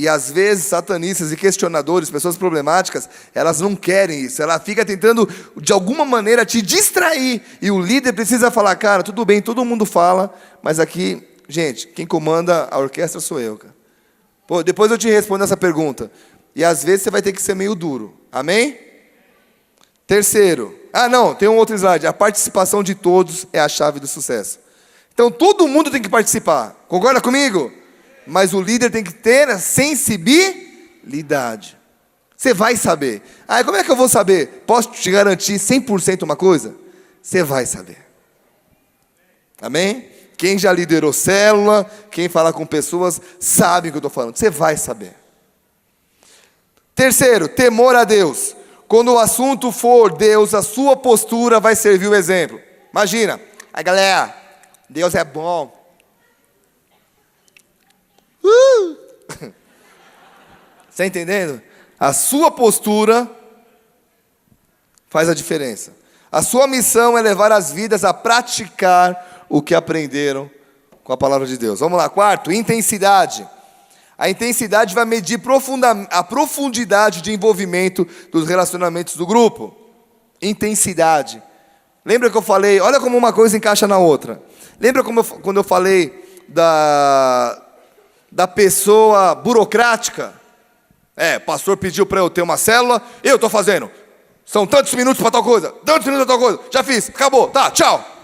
E às vezes satanistas e questionadores, pessoas problemáticas, elas não querem isso. Ela fica tentando, de alguma maneira, te distrair. E o líder precisa falar, cara, tudo bem, todo mundo fala, mas aqui, gente, quem comanda a orquestra sou eu, cara. Depois eu te respondo essa pergunta. E às vezes você vai ter que ser meio duro. Amém? Terceiro. Tem um outro slide. A participação de todos é a chave do sucesso. Então todo mundo tem que participar. Concorda comigo? Mas o líder tem que ter a sensibilidade. Você vai saber. Como é que eu vou saber? Posso te garantir 100% uma coisa? Você vai saber. Amém? Quem já liderou célula, quem fala com pessoas, sabe o que eu estou falando. Você vai saber. Terceiro, temor a Deus. Quando o assunto for Deus, a sua postura vai servir o exemplo. Imagina, galera, Deus é bom. Está entendendo? A sua postura faz a diferença. A sua missão é levar as vidas a praticar o que aprenderam com a palavra de Deus. Vamos lá, quarto, intensidade. A intensidade vai medir a profundidade de envolvimento dos relacionamentos do grupo. Intensidade. Lembra que eu falei, olha como uma coisa encaixa na outra. Lembra quando eu falei da pessoa burocrática. Pastor pediu para eu ter uma célula, eu estou fazendo. São tantos minutos para tal coisa, tantos minutos para tal coisa. Já fiz, acabou, tá, tchau.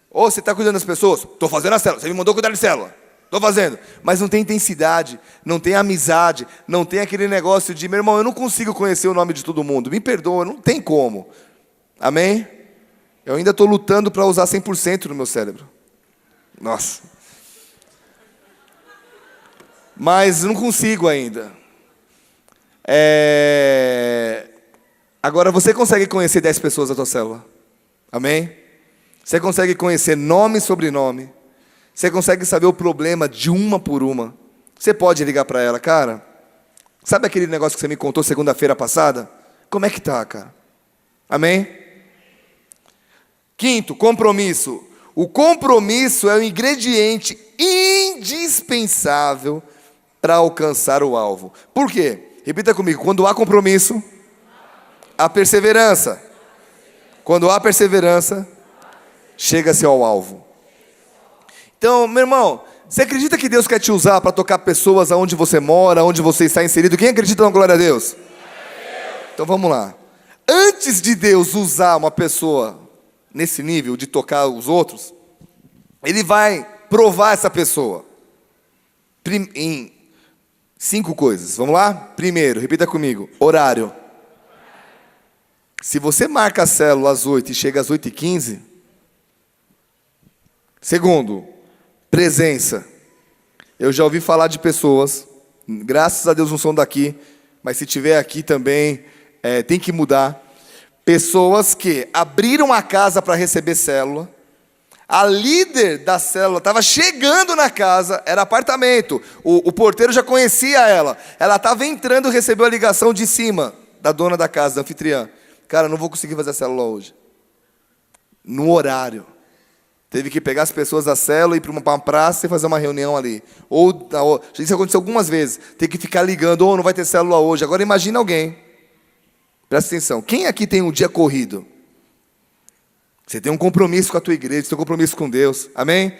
Ou você está cuidando das pessoas, estou fazendo a célula, você me mandou cuidar de célula. Estou fazendo, mas não tem intensidade, não tem amizade, não tem aquele negócio de, meu irmão, eu não consigo conhecer o nome de todo mundo, me perdoa, não tem como. Amém? Eu ainda estou lutando para usar 100% no meu cérebro. Nossa. Mas não consigo ainda. Agora, você consegue conhecer 10 pessoas da tua célula? Amém? Você consegue conhecer nome e sobrenome. Você consegue saber o problema de uma por uma. Você pode ligar para ela, cara, sabe aquele negócio que você me contou segunda-feira passada? Como é que tá, cara? Amém? Quinto, compromisso. O compromisso é o ingrediente indispensável para alcançar o alvo. Por quê? Repita comigo. Quando há compromisso, há perseverança. Quando há perseverança, chega-se ao alvo. Então, meu irmão, você acredita que Deus quer te usar para tocar pessoas aonde você mora, aonde você está inserido? Quem acredita na glória a Deus? Então vamos lá. Antes de Deus usar uma pessoa nesse nível de tocar os outros, Ele vai provar essa pessoa em 5 coisas. Vamos lá? Primeiro, repita comigo, horário. Se você marca a célula às 8 e chega às 8h15. Segundo, presença. Eu já ouvi falar de pessoas, graças a Deus não são daqui, mas se tiver aqui também, tem que mudar. Pessoas que abriram a casa para receber célula, a líder da célula estava chegando na casa, era apartamento, o porteiro já conhecia ela estava entrando e recebeu a ligação de cima, da dona da casa, da anfitriã. Cara, não vou conseguir fazer a célula hoje. No horário. Teve que pegar as pessoas da célula e ir para uma praça e fazer uma reunião ali. Isso aconteceu algumas vezes. Tem que ficar ligando, não vai ter célula hoje. Agora imagina alguém. Presta atenção. Quem aqui tem um dia corrido? Você tem um compromisso com a tua igreja, você tem um compromisso com Deus. Amém?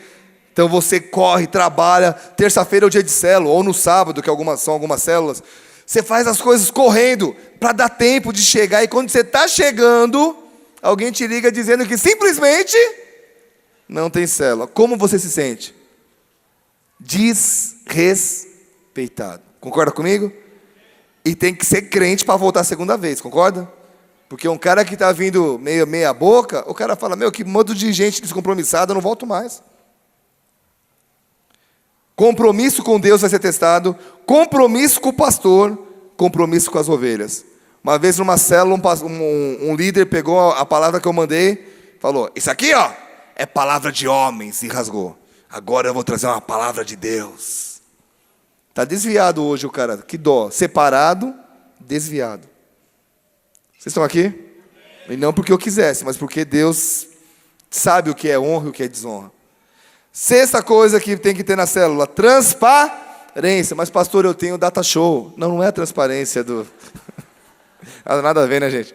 Então você corre, trabalha. Terça-feira é o dia de célula, ou no sábado, que são algumas células. Você faz as coisas correndo para dar tempo de chegar. E quando você está chegando, alguém te liga dizendo que simplesmente não tem célula. Como você se sente? Desrespeitado. Concorda comigo? E tem que ser crente para voltar a segunda vez, concorda? Porque um cara que está vindo meia boca, o cara fala, que modo de gente descompromissada, eu não volto mais. Compromisso com Deus vai ser testado, compromisso com o pastor, compromisso com as ovelhas. Uma vez numa célula, um líder pegou a palavra que eu mandei, falou, isso aqui é palavra de homens, e rasgou. Agora eu vou trazer uma palavra de Deus. Está desviado hoje o cara, que dó, separado, desviado. Vocês estão aqui? E não porque eu quisesse, mas porque Deus sabe o que é honra e o que é desonra. Sexta coisa que tem que ter na célula, transparência. Mas pastor, eu tenho data show. Não é a transparência do... Nada a ver, né, gente?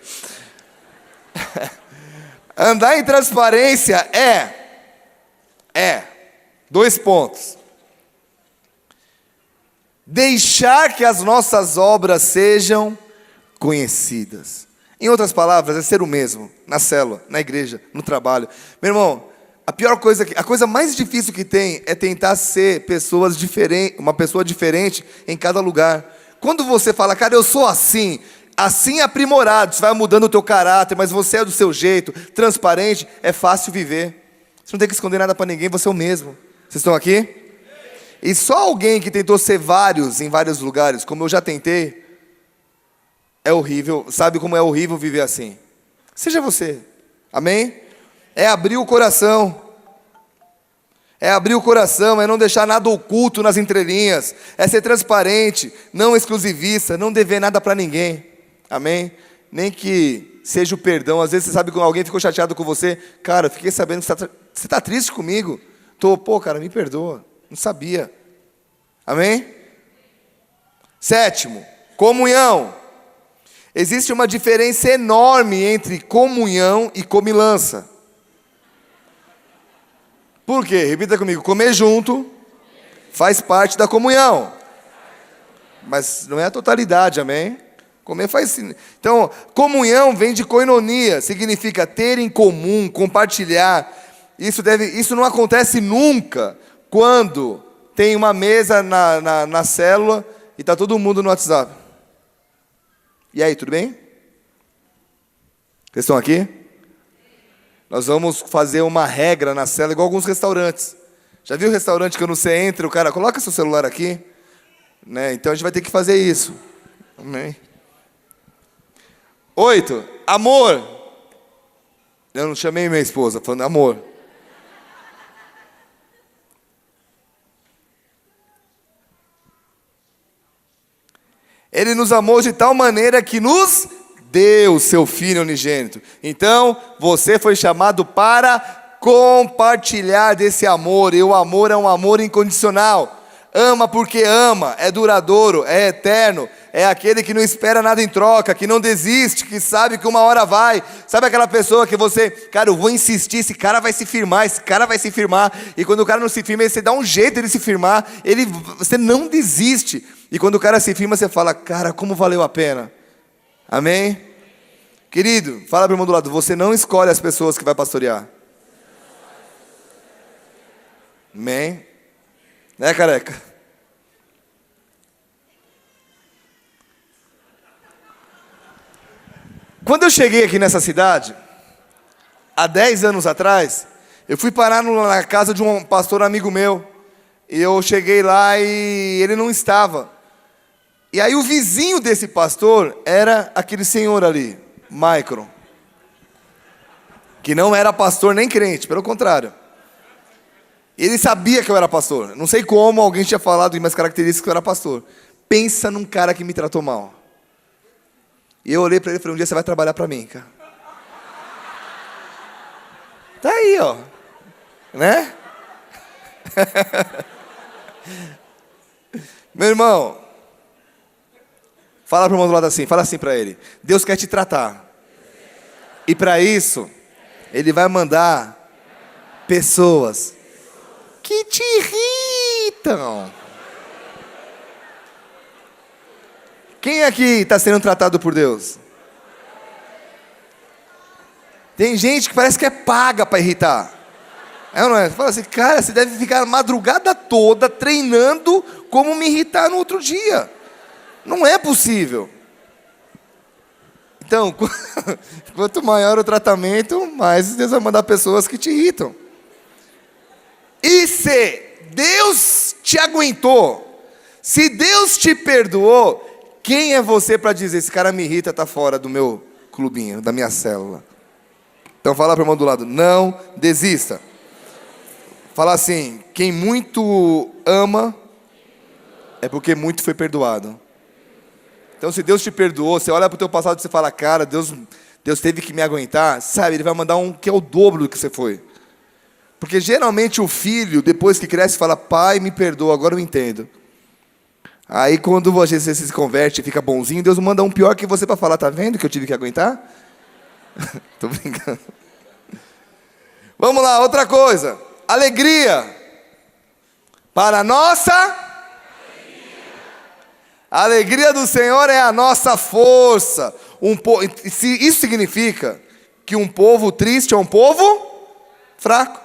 Andar em transparência é 2 pontos. Deixar que as nossas obras sejam conhecidas. Em outras palavras, é ser o mesmo, na célula, na igreja, no trabalho. Meu irmão, a coisa mais difícil que tem é tentar ser uma pessoa diferente em cada lugar. Quando você fala, cara, eu sou assim aprimorado, você vai mudando o teu caráter, mas você é do seu jeito, transparente, é fácil viver. Você não tem que esconder nada para ninguém, você é o mesmo. Vocês estão aqui? E só alguém que tentou ser vários em vários lugares, como eu já tentei, é horrível. Sabe como é horrível viver assim? Seja você. Amém? É abrir o coração. É abrir o coração, é não deixar nada oculto nas entrelinhas. É ser transparente, não exclusivista, não dever nada para ninguém. Amém? Nem que seja o perdão. Às vezes você sabe que alguém ficou chateado com você. Cara, eu fiquei sabendo que você está triste comigo. Cara, me perdoa. Não sabia. Amém? 7º, comunhão. Existe uma diferença enorme entre comunhão e comilança. Por quê? Repita comigo. Comer junto Faz parte da comunhão. Mas não é a totalidade, amém? Comer faz... Então, comunhão vem de koinonia, significa ter em comum, compartilhar. Isso não acontece nunca quando tem uma mesa na célula e está todo mundo no WhatsApp. E aí, tudo bem? Vocês estão aqui? Nós vamos fazer uma regra na célula, igual alguns restaurantes. Já viu o restaurante que quando você entra, o cara coloca seu celular aqui? Né? Então a gente vai ter que fazer isso. Amém? 8. Amor. Eu não chamei minha esposa, falando amor. Ele nos amou de tal maneira que nos deu o seu Filho unigênito. Então, você foi chamado para compartilhar desse amor. E o amor é um amor incondicional. Ama porque ama, é duradouro, é eterno. É aquele que não espera nada em troca, que não desiste, que sabe que uma hora vai. Sabe aquela pessoa que você, cara, eu vou insistir, esse cara vai se firmar, esse cara vai se firmar. E quando o cara não se firma, você dá um jeito de ele se firmar, você não desiste. E quando o cara se firma, você fala, cara, como valeu a pena. Amém? Querido, fala para o irmão do lado, você não escolhe as pessoas que vai pastorear. Amém? Né, careca? Quando eu cheguei aqui nessa cidade, há 10 anos atrás, eu fui parar na casa de um pastor amigo meu. E eu cheguei lá e ele não estava. E aí o vizinho desse pastor era aquele senhor ali, Maicron. Que não era pastor nem crente, pelo contrário. Ele sabia que eu era pastor. Não sei como alguém tinha falado em minhas características que eu era pastor. Pensa num cara que me tratou mal. E eu olhei para ele e falei, um dia você vai trabalhar para mim, cara. Tá aí, ó. Né? Meu irmão, fala para o irmão do lado assim, fala assim para ele. Deus quer te tratar. E para isso, Ele vai mandar pessoas que te irritam. Quem aqui está sendo tratado por Deus? Tem gente que parece que é paga para irritar. É ou não é? Fala assim, cara, você deve ficar a madrugada toda treinando como me irritar no outro dia. Não é possível. Então, quanto maior o tratamento, mais Deus vai mandar pessoas que te irritam. E se Deus te aguentou, se Deus te perdoou, quem é você para dizer, esse cara me irrita, está fora do meu clubinho, da minha célula? Então fala para o irmão do lado, não desista. Fala assim, quem muito ama, é porque muito foi perdoado. Então se Deus te perdoou, você olha para o teu passado e você fala, cara, Deus teve que me aguentar, sabe, Ele vai mandar um que é o dobro do que você foi. Porque geralmente o filho, depois que cresce, fala, pai, me perdoa, agora eu entendo. Aí quando você se converte e fica bonzinho, Deus manda um pior que você para falar, tá vendo que eu tive que aguentar? Tô brincando. Vamos lá, outra coisa. Alegria. Para a nossa... A alegria do Senhor é a nossa força. Isso significa que um povo triste é um povo fraco.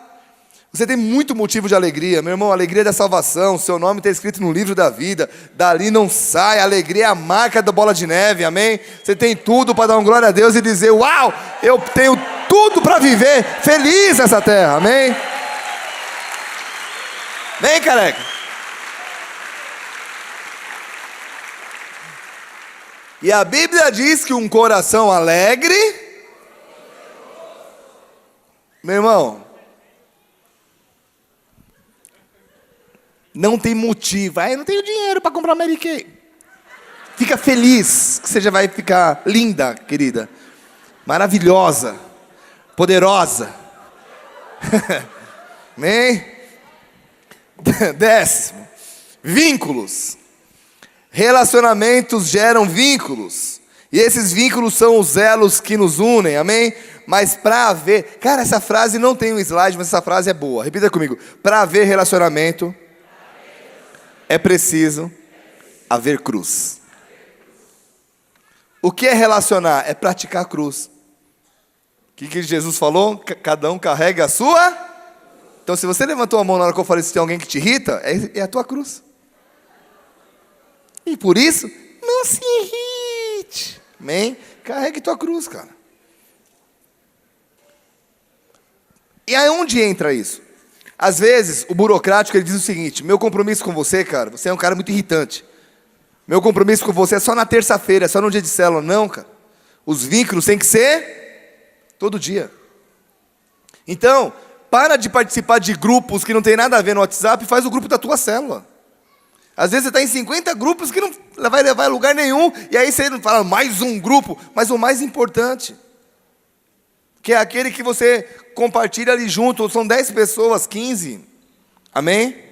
Você tem muito motivo de alegria, meu irmão. A alegria da salvação, seu nome está escrito no livro da vida. Dali não sai. A alegria é a marca da bola de neve, amém? Você tem tudo para dar uma glória a Deus e dizer, uau, eu tenho tudo para viver feliz nessa terra, amém? Vem, careca. E a Bíblia diz que um coração alegre... Meu irmão, não tem motivo. Eu não tenho dinheiro para comprar Mary Kay. Fica feliz que você já vai ficar linda, querida. Maravilhosa. Poderosa. Amém? 10. Vínculos. Relacionamentos geram vínculos. E esses vínculos são os elos que nos unem, amém? Mas para haver... Cara, essa frase não tem um slide, mas essa frase é boa. Repita comigo. Para haver relacionamento, é preciso haver cruz. O que é relacionar? É praticar a cruz. O que Jesus falou? Cada um carrega a sua. Então, se você levantou a mão na hora que eu falei, se tem alguém que te irrita, é a tua cruz. E por isso, não se irrite. Amém? Carregue tua cruz, cara. E aí onde entra isso? Às vezes, o burocrático ele diz o seguinte: meu compromisso com você, cara, você é um cara muito irritante. Meu compromisso com você é só na terça-feira, é só no dia de célula. Não, cara. Os vínculos têm que ser todo dia. Então, para de participar de grupos que não tem nada a ver no WhatsApp e faz o grupo da tua célula. Às vezes você está em 50 grupos que não vai levar a lugar nenhum, e aí você fala mais um grupo, mas o mais importante, que é aquele que você compartilha ali junto, são 10 pessoas, 15. Amém?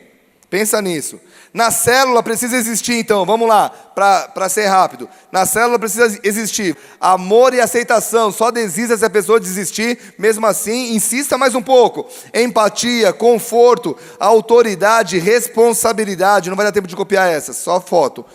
Pensa nisso. Na célula precisa existir, então, vamos lá, para ser rápido. Na célula precisa existir amor e aceitação. Só desista se a pessoa desistir, mesmo assim, insista mais um pouco. Empatia, conforto, autoridade, responsabilidade. Não vai dar tempo de copiar essa, só foto.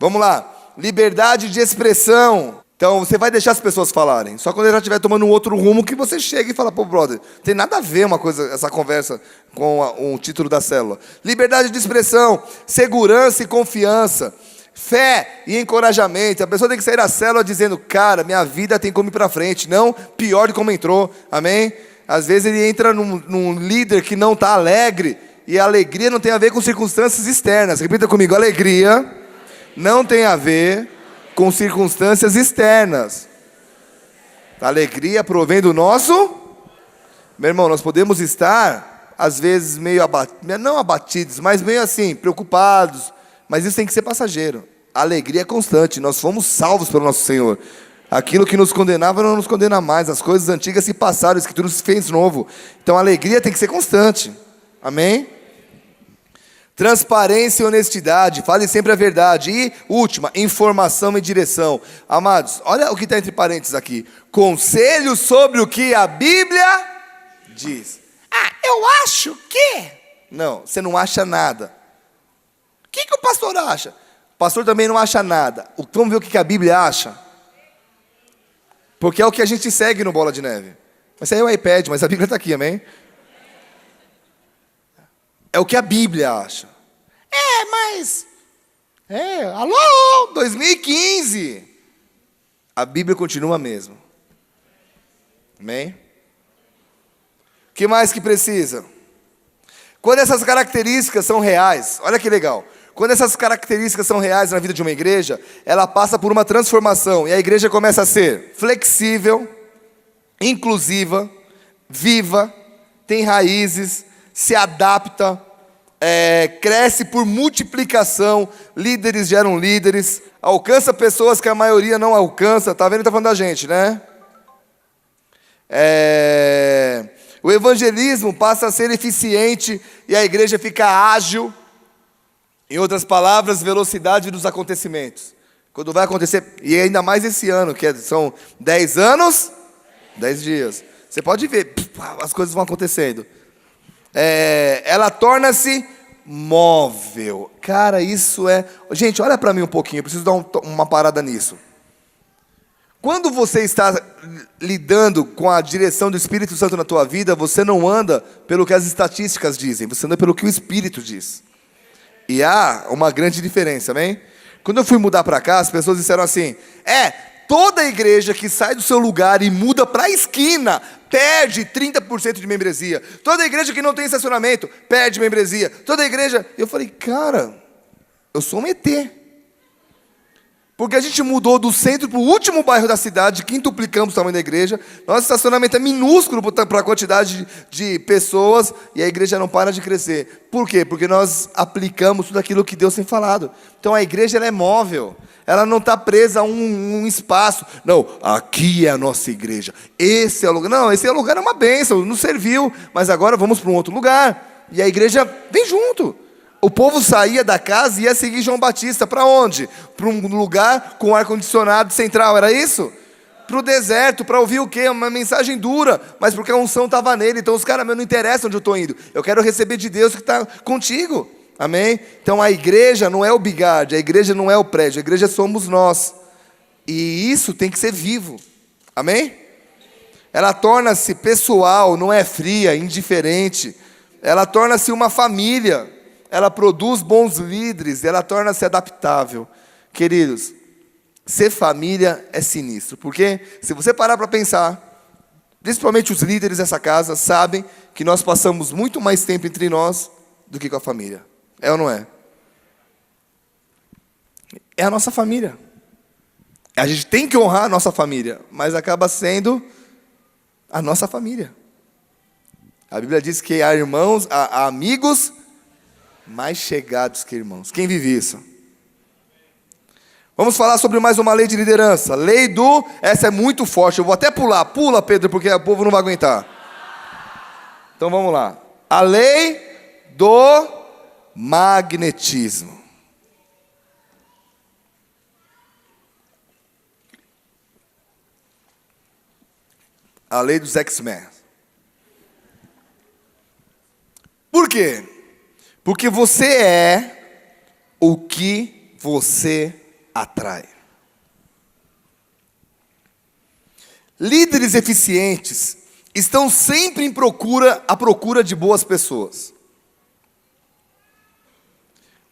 Vamos lá. Liberdade de expressão. Então, você vai deixar as pessoas falarem. Só quando ele já estiver tomando um outro rumo que você chega e fala, pô, brother, tem nada a ver uma coisa, essa conversa com o título da célula. Liberdade de expressão, segurança e confiança, fé e encorajamento. A pessoa tem que sair da célula dizendo, cara, minha vida tem como ir para frente, não pior de como entrou. Amém? Às vezes ele entra num líder que não está alegre, e a alegria não tem a ver com circunstâncias externas. Repita comigo, alegria não tem a ver com circunstâncias externas. A alegria provém do nosso. Meu irmão, nós podemos estar, às vezes, meio não abatidos, mas meio assim, preocupados. Mas isso tem que ser passageiro. A alegria é constante. Nós fomos salvos pelo nosso Senhor. Aquilo que nos condenava não nos condena mais. As coisas antigas se passaram, a Escritura se fez novo. Então a alegria tem que ser constante. Amém? Transparência e honestidade, fale sempre a verdade. E, última, informação e direção. Amados, olha o que está entre parênteses aqui. Conselhos sobre o que a Bíblia diz. Eu acho que... Não, você não acha nada. O que o pastor acha? O pastor também não acha nada. Vamos ver o que a Bíblia acha? Porque é o que a gente segue no Bola de Neve. Mas isso aí é o iPad, mas a Bíblia está aqui, amém? É o que a Bíblia acha. Alô, 2015. A Bíblia continua a mesma. Amém? O que mais que precisa? Quando essas características são reais, olha que legal. Quando essas características são reais na vida de uma igreja, ela passa por uma transformação. E a igreja começa a ser flexível, inclusiva, viva, tem raízes, se adapta, cresce por multiplicação, líderes geram líderes, alcança pessoas que a maioria não alcança. Está vendo? Está falando da gente, né? O evangelismo passa a ser eficiente e a igreja fica ágil. Em outras palavras, velocidade dos acontecimentos. Quando vai acontecer, e ainda mais esse ano, que são 10 anos, 10 dias. Você pode ver, as coisas vão acontecendo. Ela torna-se móvel. Cara, isso é... Gente, olha para mim um pouquinho, eu preciso dar uma parada nisso. Quando você está lidando com a direção do Espírito Santo na tua vida, você não anda pelo que as estatísticas dizem, você anda pelo que o Espírito diz. E há uma grande diferença, amém? Quando eu fui mudar para cá, as pessoas disseram assim, toda igreja que sai do seu lugar e muda para a esquina, perde 30% de membresia. Toda igreja que não tem estacionamento, perde membresia. Toda igreja... Eu falei, cara, eu sou um ET. Porque a gente mudou do centro para o último bairro da cidade, quintuplicamos o tamanho da igreja. Nosso estacionamento é minúsculo para a quantidade de pessoas e a igreja não para de crescer. Por quê? Porque nós aplicamos tudo aquilo que Deus tem falado. Então a igreja ela é móvel, ela não está presa a um espaço. Não, aqui é a nossa igreja, esse é o lugar. Não, esse lugar é uma bênção, nos serviu, mas agora vamos para um outro lugar. E a igreja vem junto. O povo saía da casa e ia seguir João Batista. Para onde? Para um lugar com ar-condicionado central, era isso? Para o deserto, para ouvir o quê? Uma mensagem dura, mas porque a unção estava nele. Então os caras, não interessa onde eu estou indo. Eu quero receber de Deus que está contigo. Amém? Então a igreja não é o bigard, a igreja não é o prédio, a igreja somos nós. E isso tem que ser vivo. Amém? Ela torna-se pessoal, não é fria, indiferente. Ela torna-se uma família. Ela produz bons líderes, ela torna-se adaptável. Queridos, ser família é sinistro. Porque se você parar para pensar, principalmente os líderes dessa casa sabem que nós passamos muito mais tempo entre nós do que com a família. É ou não é? É a nossa família. A gente tem que honrar a nossa família, mas acaba sendo a nossa família. A Bíblia diz que há irmãos, há amigos mais chegados que irmãos. Quem vive isso? Vamos falar sobre mais uma lei de liderança. Lei do... Essa é muito forte, eu vou até pular. Pula, Pedro, porque o povo não vai aguentar. Então vamos lá. A lei do magnetismo. A lei dos X-Men. Por quê? Porque você é o que você atrai. Líderes eficientes estão sempre à procura de boas pessoas.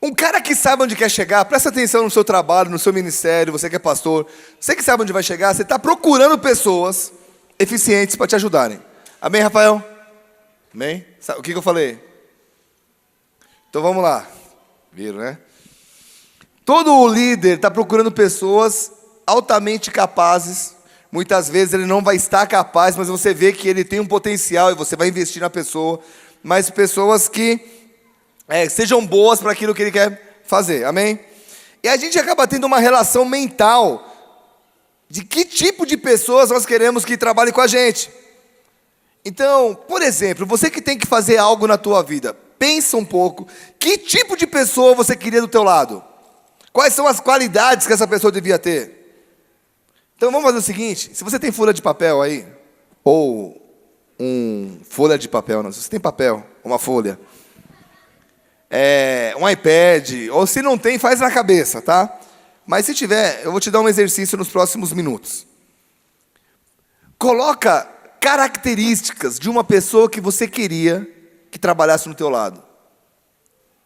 Um cara que sabe onde quer chegar, presta atenção no seu trabalho, no seu ministério, você que é pastor, você que sabe onde vai chegar, você está procurando pessoas eficientes para te ajudarem. Amém, Rafael? Amém? O que eu falei? Então vamos lá. Viram, né? Todo líder está procurando pessoas altamente capazes. Muitas vezes ele não vai estar capaz, mas você vê que ele tem um potencial e você vai investir na pessoa. Mas pessoas que sejam boas para aquilo que ele quer fazer. Amém? E a gente acaba tendo uma relação mental de que tipo de pessoas nós queremos que trabalhem com a gente. Então, por exemplo, você que tem que fazer algo na tua vida, pensa um pouco, que tipo de pessoa você queria do teu lado? Quais são as qualidades que essa pessoa devia ter? Então vamos fazer o seguinte, se você tem folha de papel aí, ou folha de papel, não, se você tem papel, uma folha, um iPad, ou se não tem, faz na cabeça, tá? Mas se tiver, eu vou te dar um exercício nos próximos minutos. Coloca características de uma pessoa que você queria que trabalhasse no teu lado.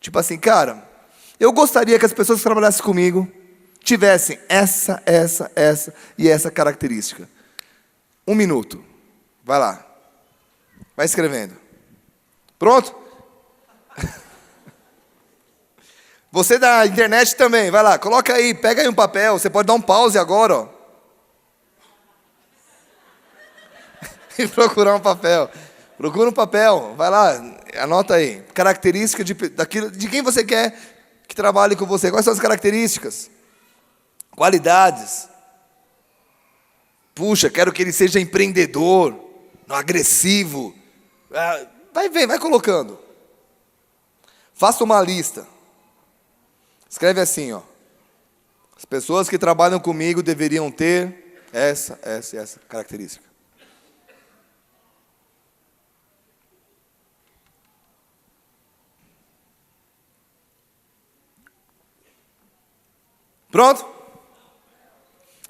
Tipo assim, cara, eu gostaria que as pessoas que trabalhassem comigo tivessem essa e essa característica. 1 minuto. Vai lá. Vai escrevendo. Pronto? Você da internet também, vai lá, coloca aí, pega aí um papel, você pode dar um pause agora, ó. E procurar um papel. Procura um papel, vai lá, anota aí. Característica de quem você quer que trabalhe com você. Quais são as características? Qualidades. Puxa, quero que ele seja empreendedor, não agressivo. Vai colocando. Faça uma lista. Escreve assim, ó. As pessoas que trabalham comigo deveriam ter essa característica. Pronto?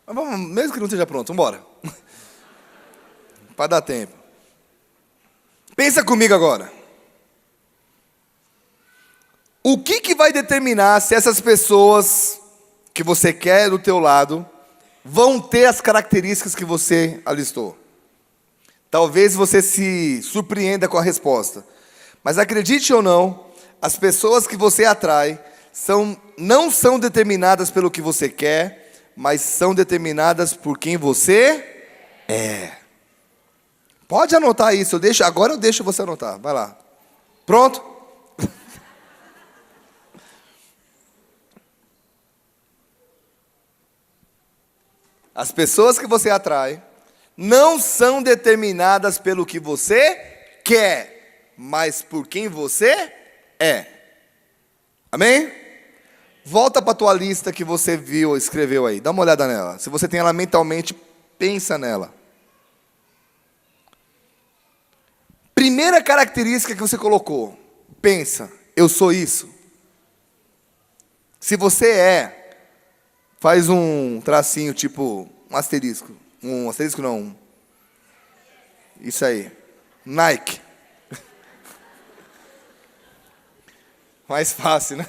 Mas vamos, mesmo que não esteja pronto, vamos embora. Para dar tempo. Pensa comigo agora. O que vai determinar se essas pessoas que você quer do teu lado vão ter as características que você alistou? Talvez você se surpreenda com a resposta. Mas acredite ou não, as pessoas que você atrai não são determinadas pelo que você quer, mas são determinadas por quem você é. Pode anotar isso, agora eu deixo você anotar, vai lá. Pronto? As pessoas que você atrai não são determinadas pelo que você quer, mas por quem você é. Amém? Volta para a tua lista que você viu, escreveu aí. Dá uma olhada nela. Se você tem ela mentalmente, pensa nela. Primeira característica que você colocou. Pensa, eu sou isso. Se você é, faz um tracinho, tipo um asterisco. Um asterisco não. Isso aí. Nike. Mais fácil, né?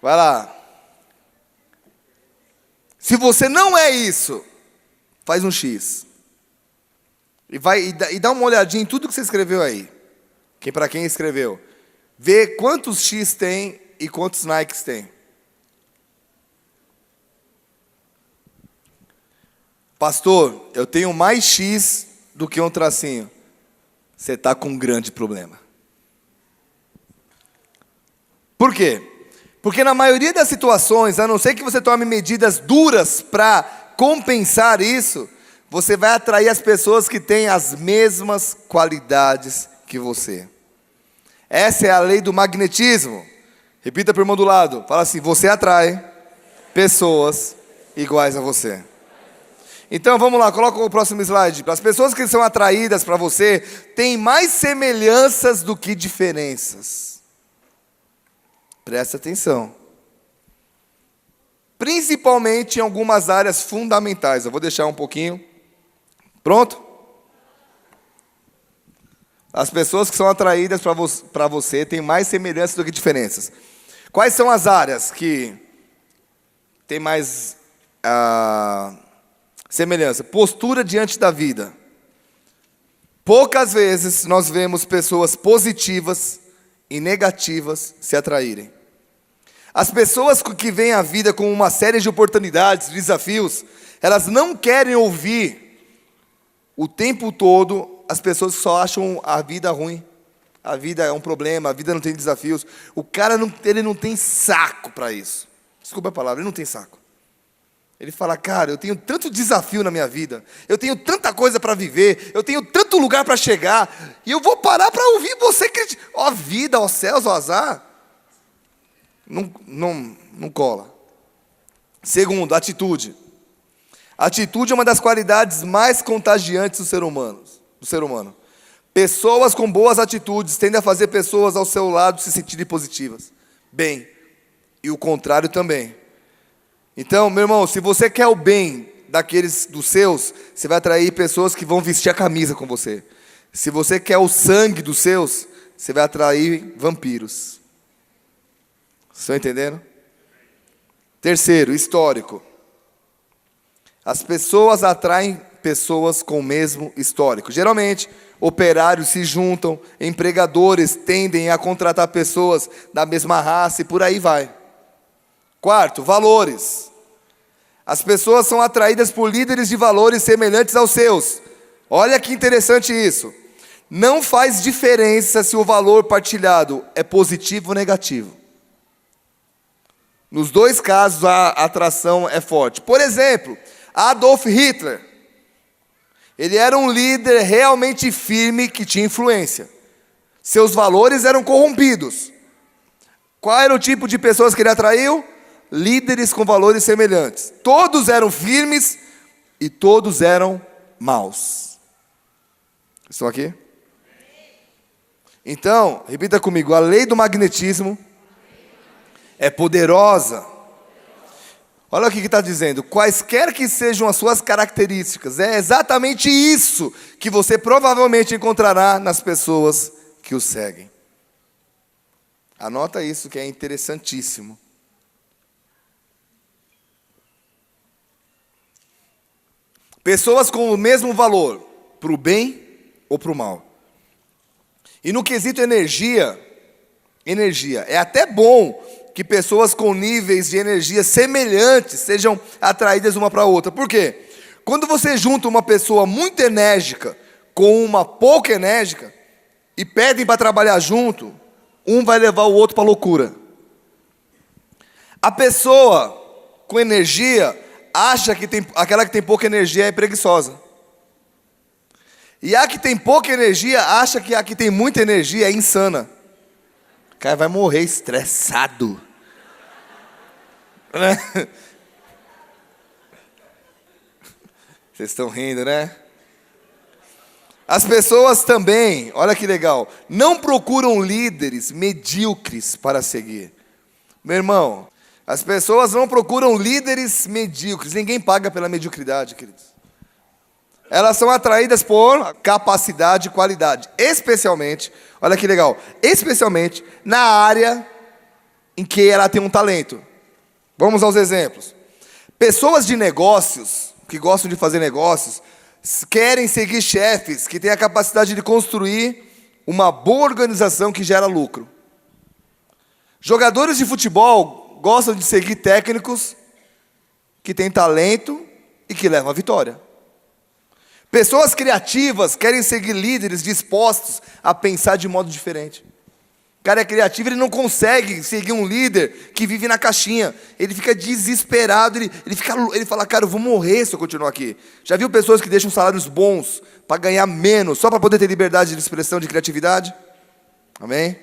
Vai lá. Se você não é isso, faz um X. E dá uma olhadinha em tudo que você escreveu aí. Para quem escreveu. Vê quantos X tem e quantos Nikes tem. Pastor, eu tenho mais X do que um tracinho. Você está com um grande problema. Por quê? Porque na maioria das situações, a não ser que você tome medidas duras para compensar isso, você vai atrair as pessoas que têm as mesmas qualidades que você. Essa é a lei do magnetismo. Repita para o irmão do lado. Fala assim, você atrai pessoas iguais a você. Então vamos lá, coloca o próximo slide. As pessoas que são atraídas para você têm mais semelhanças do que diferenças. Presta atenção. Principalmente em algumas áreas fundamentais. Eu vou deixar um pouquinho. Pronto? As pessoas que são atraídas para você têm mais semelhanças do que diferenças. Quais são as áreas que tem mais semelhança? Postura diante da vida. Poucas vezes nós vemos pessoas positivas e negativas se atraírem. As pessoas que veem a vida com uma série de oportunidades, desafios, elas não querem ouvir o tempo todo as pessoas que só acham a vida ruim. A vida é um problema, a vida não tem desafios. O cara ele não tem saco para isso. Desculpa a palavra, ele não tem saco. Ele fala, cara, eu tenho tanto desafio na minha vida, eu tenho tanta coisa para viver, eu tenho tanto lugar para chegar, e eu vou parar para ouvir você criticar. Ó vida, ó céus, ó azar. Não cola. Segundo, atitude. Atitude é uma das qualidades mais contagiantes do ser humano. Pessoas com boas atitudes tendem a fazer pessoas ao seu lado se sentirem positivas. Bem, e o contrário também. Então, meu irmão, se você quer o bem dos seus, você vai atrair pessoas que vão vestir a camisa com você. Se você quer o sangue dos seus, você vai atrair vampiros. Estão entendendo? Terceiro, histórico. As pessoas atraem pessoas com o mesmo histórico. Geralmente, operários se juntam, empregadores tendem a contratar pessoas da mesma raça e por aí vai. Quarto, valores. As pessoas são atraídas por líderes de valores semelhantes aos seus. Olha que interessante isso. Não faz diferença se o valor partilhado é positivo ou negativo. Nos dois casos, a atração é forte. Por exemplo, Adolf Hitler. Ele era um líder realmente firme que tinha influência. Seus valores eram corrompidos. Qual era o tipo de pessoas que ele atraiu? Líderes com valores semelhantes. Todos eram firmes e todos eram maus. Estão aqui? Então, repita comigo, a lei do magnetismo é poderosa. Olha o que está dizendo. Quaisquer que sejam as suas características, é exatamente isso que você provavelmente encontrará nas pessoas que o seguem. Anota isso que é interessantíssimo. Pessoas com o mesmo valor, para o bem ou para o mal. E no quesito energia, é até bom que pessoas com níveis de energia semelhantes sejam atraídas uma para a outra. Por quê? Quando você junta uma pessoa muito enérgica com uma pouca enérgica e pedem para trabalhar junto, um vai levar o outro para a loucura. A pessoa com energia acha que aquela que tem pouca energia é preguiçosa. E a que tem pouca energia acha que a que tem muita energia é insana. O cara vai morrer estressado. Vocês estão rindo, né? As pessoas também, olha que legal, não procuram líderes medíocres para seguir. Meu irmão, as pessoas não procuram líderes medíocres. Ninguém paga pela mediocridade, queridos. Elas são atraídas por capacidade e qualidade. Especialmente, olha que legal, especialmente na área em que ela tem um talento. Vamos aos exemplos. Pessoas de negócios, que gostam de fazer negócios, querem seguir chefes que têm a capacidade de construir uma boa organização que gera lucro. Jogadores de futebol gostam de seguir técnicos que têm talento e que levam à vitória. Pessoas criativas querem seguir líderes dispostos a pensar de modo diferente. O cara é criativo, ele não consegue seguir um líder que vive na caixinha. Ele fica desesperado, ele fala, cara, eu vou morrer se eu continuar aqui. Já viu pessoas que deixam salários bons para ganhar menos, só para poder ter liberdade de expressão, de criatividade? Amém?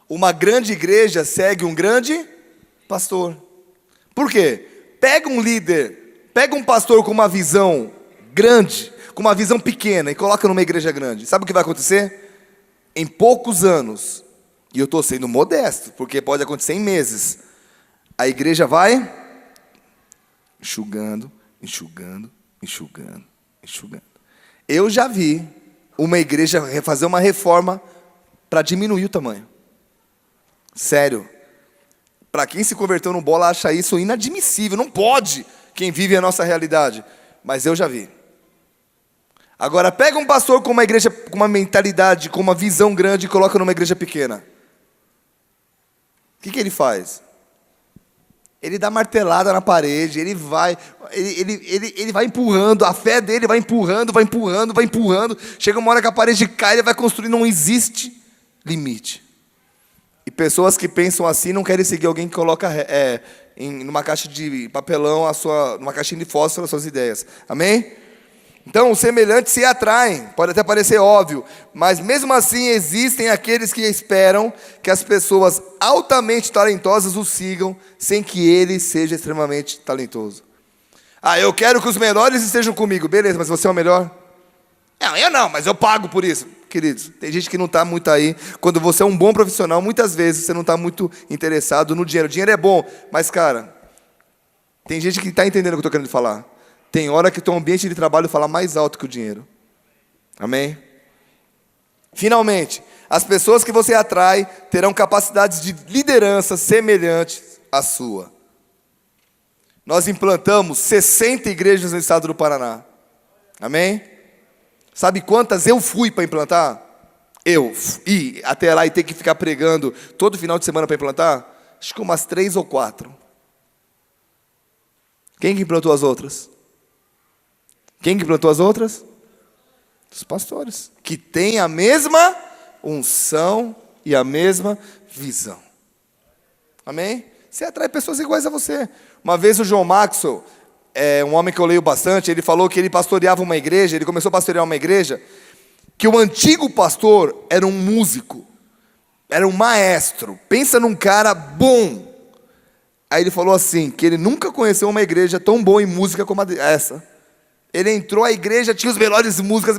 Uma grande igreja segue um grande pastor. Por quê? Pega um líder, pega um pastor com uma visão grande, com uma visão pequena e coloca numa igreja grande. Sabe o que vai acontecer? Em poucos anos, e eu estou sendo modesto, porque pode acontecer em meses, a igreja vai enxugando, enxugando, enxugando, enxugando. Eu já vi uma igreja fazer uma reforma para diminuir o tamanho. Sério. Para quem se converteu no bola acha isso inadmissível, não pode, quem vive a nossa realidade. Mas eu já vi. Agora, pega um pastor com uma igreja, com uma mentalidade, com uma visão grande e coloca numa igreja pequena. O que ele faz? Ele dá martelada na parede, ele vai empurrando, a fé dele vai empurrando, vai empurrando, vai empurrando. Chega uma hora que a parede cai, ele vai construir, não existe limite. E pessoas que pensam assim não querem seguir alguém que coloca numa caixa de papelão, numa caixinha de fósforo as suas ideias. Amém? Então, os semelhantes se atraem, pode até parecer óbvio, mas mesmo assim existem aqueles que esperam que as pessoas altamente talentosas o sigam, sem que ele seja extremamente talentoso. Ah, eu quero que os melhores estejam comigo. Beleza, mas você é o melhor? Não, eu não, mas eu pago por isso. Queridos, tem gente que não está muito aí. Quando você é um bom profissional, muitas vezes você não está muito interessado no dinheiro. O dinheiro é bom, mas, cara, tem gente que está entendendo o que eu estou querendo falar. Tem hora que o teu ambiente de trabalho fala mais alto que o dinheiro. Amém? Finalmente, as pessoas que você atrai terão capacidades de liderança semelhantes à sua. Nós implantamos 60 igrejas no estado do Paraná. Amém? Sabe quantas eu fui para implantar? Eu ir até lá e ter que ficar pregando todo final de semana para implantar? Acho que umas 3 ou 4. Quem que implantou as outras? Quem que plantou as outras? Os pastores, que têm a mesma unção e a mesma visão. Amém? Você atrai pessoas iguais a você. Uma vez o John Maxwell, um homem que eu leio bastante, ele falou que ele pastoreava uma igreja, ele começou a pastorear uma igreja, que o antigo pastor era um músico, era um maestro. Pensa num cara bom. Aí ele falou assim, que ele nunca conheceu uma igreja tão boa em música como essa. Ele entrou, a igreja tinha as melhores músicas,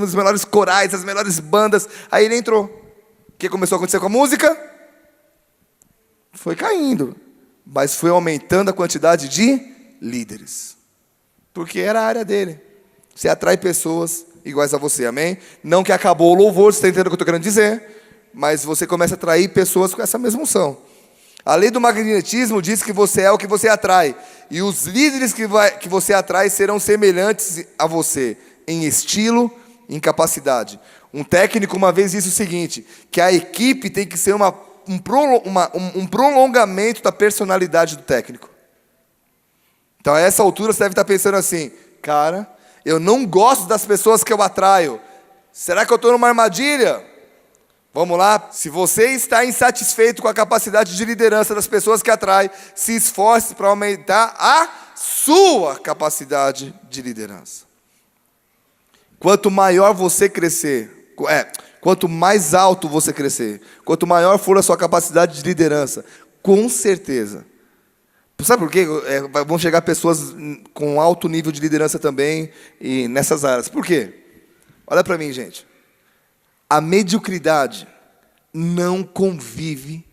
os melhores corais, as melhores bandas. Aí ele entrou. O que começou a acontecer com a música? Foi caindo. Mas foi aumentando a quantidade de líderes. Porque era a área dele. Você atrai pessoas iguais a você, amém? Não que acabou o louvor, você está entendendo o que eu estou querendo dizer. Mas você começa a atrair pessoas com essa mesma unção. A lei do magnetismo diz que você é o que você atrai. E os líderes que você atrai serão semelhantes a você, em estilo e em capacidade. Um técnico uma vez disse o seguinte, que a equipe tem que ser um prolongamento da personalidade do técnico. Então a essa altura você deve estar pensando assim, cara, eu não gosto das pessoas que eu atraio. Será que eu estou numa armadilha? Vamos lá, se você está insatisfeito com a capacidade de liderança das pessoas que atrai, se esforce para aumentar a sua capacidade de liderança. Quanto maior você crescer, quanto mais alto você crescer, quanto maior for a sua capacidade de liderança, com certeza. Sabe por quê? Vão chegar pessoas com alto nível de liderança também e nessas áreas. Por quê? Olha para mim, gente. A mediocridade não convive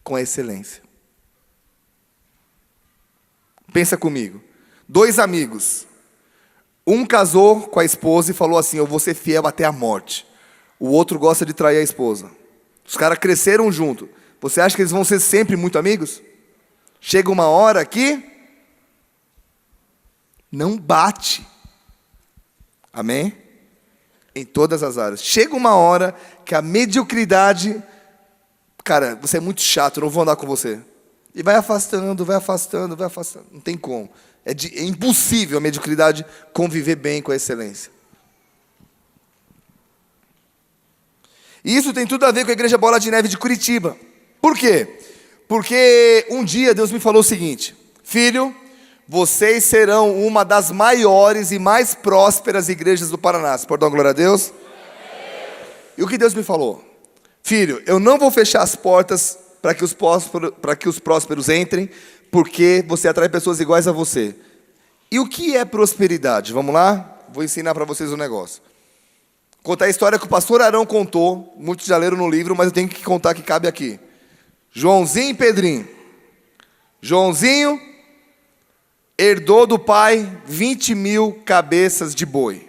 com a excelência. Pensa comigo. 2 amigos. Um casou com a esposa e falou assim: eu vou ser fiel até a morte. O outro gosta de trair a esposa. Os caras cresceram junto. Você acha que eles vão ser sempre muito amigos? Chega uma hora que não bate. Amém? Em todas as áreas. Chega uma hora que a mediocridade... Cara, você é muito chato, eu não vou andar com você. E vai afastando, vai afastando, vai afastando. Não tem como. É impossível a mediocridade conviver bem com a excelência. E isso tem tudo a ver com a Igreja Bola de Neve de Curitiba. Por quê? Porque um dia Deus me falou o seguinte: filho, vocês serão uma das maiores e mais prósperas igrejas do Paraná. Você pode dar uma glória a Deus? E o que Deus me falou? Filho, eu não vou fechar as portas para que os prósperos entrem, porque você atrai pessoas iguais a você. E o que é prosperidade? Vamos lá? Vou ensinar para vocês um negócio. Contar a história que o pastor Arão contou. Muitos já leram no livro, mas eu tenho que contar que cabe aqui. Joãozinho e Pedrinho. Joãozinho herdou do pai 20 mil cabeças de boi.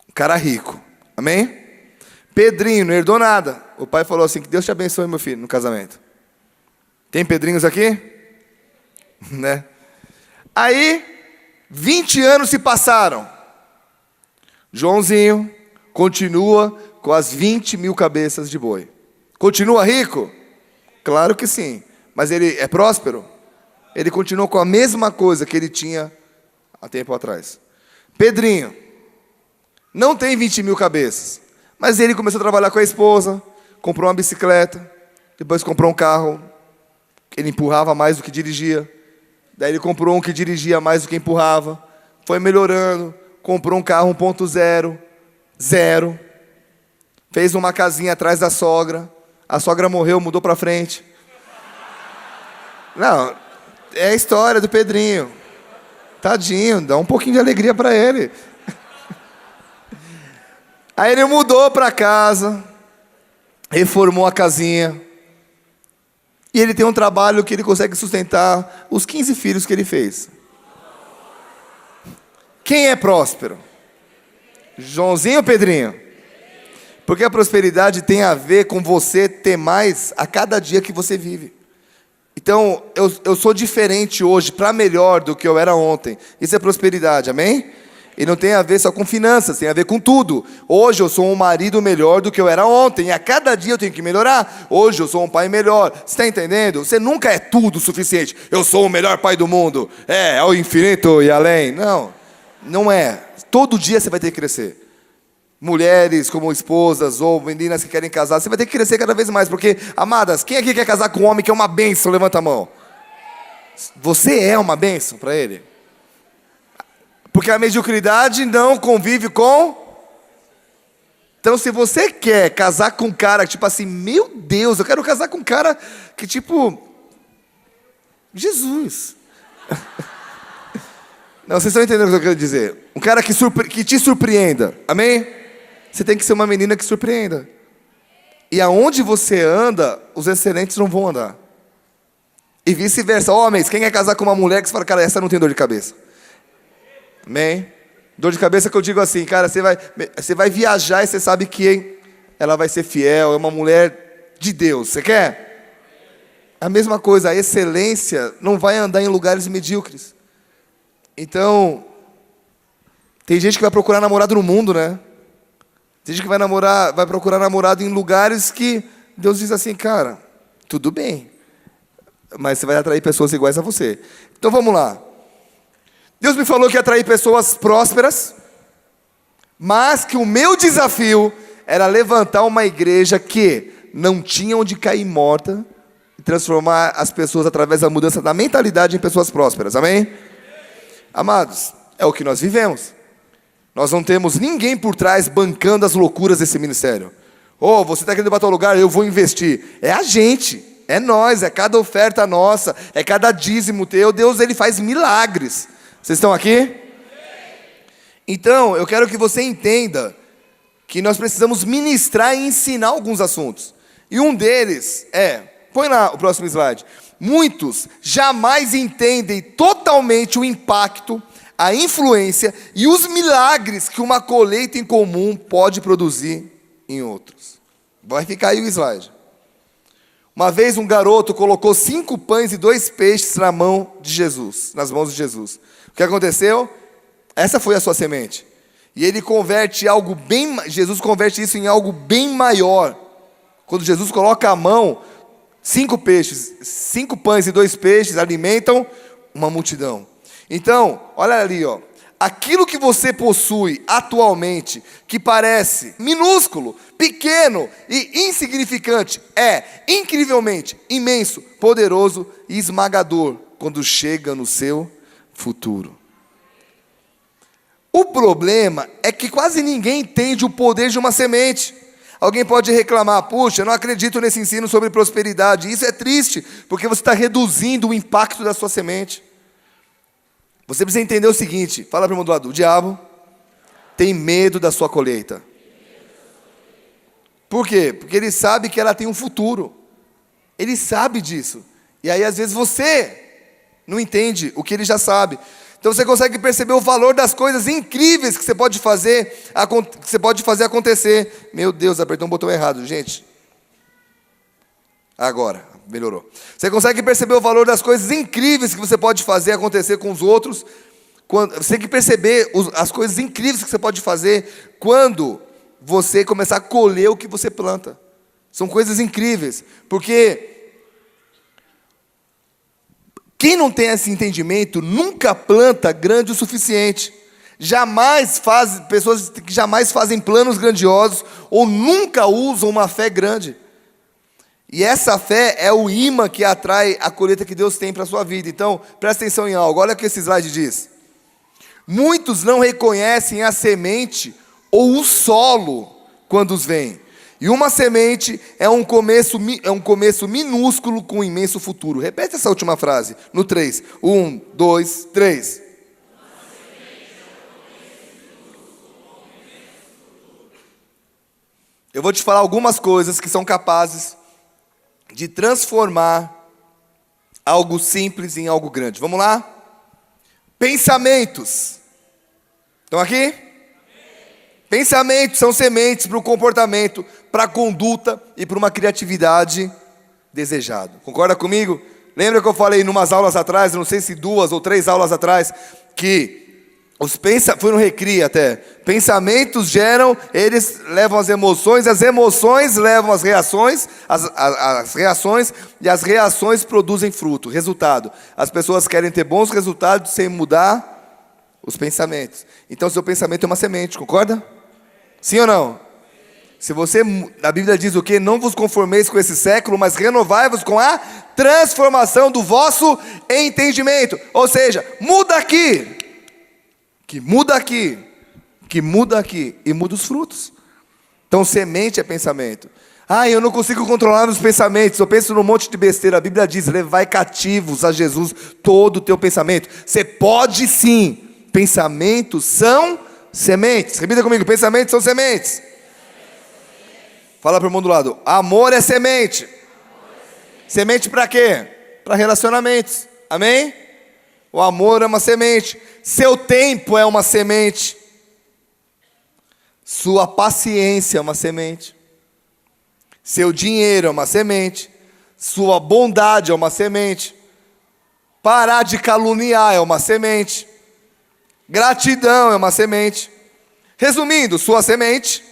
Um cara rico. Amém? Pedrinho não herdou nada. O pai falou assim: que Deus te abençoe, meu filho, no casamento. Tem Pedrinhos aqui? Né? Aí, 20 anos se passaram. Joãozinho continua com as 20 mil cabeças de boi. Continua rico? Claro que sim. Mas ele é próspero? Ele continua com a mesma coisa que ele tinha há tempo atrás. Pedrinho não tem 20 mil cabeças, mas ele começou a trabalhar com a esposa, comprou uma bicicleta, depois comprou um carro, ele empurrava mais do que dirigia. Daí ele comprou um que dirigia mais do que empurrava. Foi melhorando, comprou um carro 1.0, zero. Fez uma casinha atrás da sogra. A sogra morreu, mudou para frente. Não, é a história do Pedrinho. Tadinho, dá um pouquinho de alegria para ele. Aí ele mudou para casa, reformou a casinha. E ele tem um trabalho que ele consegue sustentar os 15 filhos que ele fez. Quem é próspero? Joãozinho ou Pedrinho? Porque a prosperidade tem a ver com você ter mais a cada dia que você vive. Então, eu sou diferente hoje, para melhor do que eu era ontem. Isso é prosperidade, amém? E não tem a ver só com finanças, tem a ver com tudo. Hoje eu sou um marido melhor do que eu era ontem. E a cada dia eu tenho que melhorar. Hoje eu sou um pai melhor. Você está entendendo? Você nunca é tudo o suficiente. Eu sou o melhor pai do mundo. É ao infinito e além. Não, não é. Todo dia você vai ter que crescer. Mulheres como esposas ou meninas que querem casar, você vai ter que crescer cada vez mais. Porque, amadas, quem aqui quer casar com um homem que é uma bênção? Levanta a mão. Você é uma bênção para ele. Porque a mediocridade não convive com... Então, se você quer casar com um cara que, tipo assim, meu Deus, eu quero casar com um cara que, tipo... Jesus. Não, vocês estão entendendo o que eu quero dizer. Um cara que te surpreenda. Amém? Você tem que ser uma menina que surpreenda. E aonde você anda, os excelentes não vão andar. E vice-versa. Homens, quem quer casar com uma mulher que você fala, cara, essa não tem dor de cabeça? Amém? Dor de cabeça que eu digo assim, cara, você vai viajar e você sabe que ela vai ser fiel, é uma mulher de Deus. Você quer? A mesma coisa, a excelência não vai andar em lugares medíocres. Então, tem gente que vai procurar namorado no mundo, né? Tem gente que vai procurar namorado em lugares que Deus diz assim, cara, tudo bem, mas você vai atrair pessoas iguais a você. Então vamos lá. Deus me falou que ia atrair pessoas prósperas, mas que o meu desafio era levantar uma igreja que não tinha onde cair morta e transformar as pessoas através da mudança da mentalidade em pessoas prósperas. Amém? Amados, é o que nós vivemos. Nós não temos ninguém por trás bancando as loucuras desse ministério. Oh, você está querendo ir para tal lugar, eu vou investir. É a gente, é nós, é cada oferta nossa, é cada dízimo teu. Deus, Ele faz milagres. Vocês estão aqui? Então, eu quero que você entenda que nós precisamos ministrar e ensinar alguns assuntos. E um deles põe lá o próximo slide. muitos jamais entendem totalmente o impacto, a influência e os milagres que uma colheita em comum pode produzir em outros. Vai ficar aí o slide. Uma vez um garoto colocou 5 pães e 2 peixes nas mãos de Jesus. O que aconteceu? Essa foi a sua semente. E ele converte Jesus converte isso em algo bem maior. Quando Jesus coloca a mão, 5 pães e 2 peixes alimentam uma multidão. Então, olha ali, ó. Aquilo que você possui atualmente, que parece minúsculo, pequeno e insignificante, é incrivelmente imenso, poderoso e esmagador quando chega no seu futuro. O problema é que quase ninguém entende o poder de uma semente. Alguém pode reclamar, puxa, eu não acredito nesse ensino sobre prosperidade. Isso é triste, porque você está reduzindo o impacto da sua semente. Você precisa entender o seguinte, fala para o irmão do lado, o diabo tem medo da sua colheita. Por quê? Porque ele sabe que ela tem um futuro. Ele sabe disso. E aí às vezes você não entende o que ele já sabe. Então você consegue perceber o valor das coisas incríveis que você pode fazer acontecer. Meu Deus, apertei um botão errado, gente. Agora, melhorou. Você consegue perceber o valor das coisas incríveis que você pode fazer acontecer com os outros. Você tem que perceber as coisas incríveis que você pode fazer quando você começar a colher o que você planta. São coisas incríveis. Porque quem não tem esse entendimento nunca planta grande o suficiente. Pessoas que jamais fazem planos grandiosos ou nunca usam uma fé grande. E essa fé é o imã que atrai a colheita que Deus tem para a sua vida. Então, presta atenção em algo. Olha o que esse slide diz. Muitos não reconhecem a semente ou o solo quando os veem. E uma semente é um começo minúsculo com um imenso futuro. Repete essa última frase, no 3. 1, 2, 3. Eu vou te falar algumas coisas que são capazes de transformar algo simples em algo grande. Vamos lá? Pensamentos. Estão aqui? Pensamentos são sementes para o comportamento, para a conduta e para uma criatividade desejada. Concorda comigo? Lembra que eu falei em umas aulas atrás, não sei se 2 ou 3 aulas atrás, que foi no Recri até. Pensamentos eles levam as emoções levam as reações, as reações, e as reações produzem fruto, resultado. As pessoas querem ter bons resultados sem mudar os pensamentos. Então, seu pensamento é uma semente, concorda? Sim ou não? A Bíblia diz o quê? Não vos conformeis com esse século, mas renovai-vos com a transformação do vosso entendimento. Ou seja, muda aqui. Que muda aqui e muda os frutos. Então, semente é pensamento. Eu não consigo controlar os pensamentos, eu penso num monte de besteira. A Bíblia diz, levai cativos a Jesus todo o teu pensamento. Você pode sim. Pensamentos são sementes. Repita comigo, pensamentos são sementes. Fala para o irmão do lado, amor é semente. Semente para quê? Para relacionamentos, amém? O amor é uma semente. Seu tempo é uma semente. Sua paciência é uma semente. Seu dinheiro é uma semente. Sua bondade é uma semente. Parar de caluniar é uma semente. Gratidão é uma semente. Resumindo, sua semente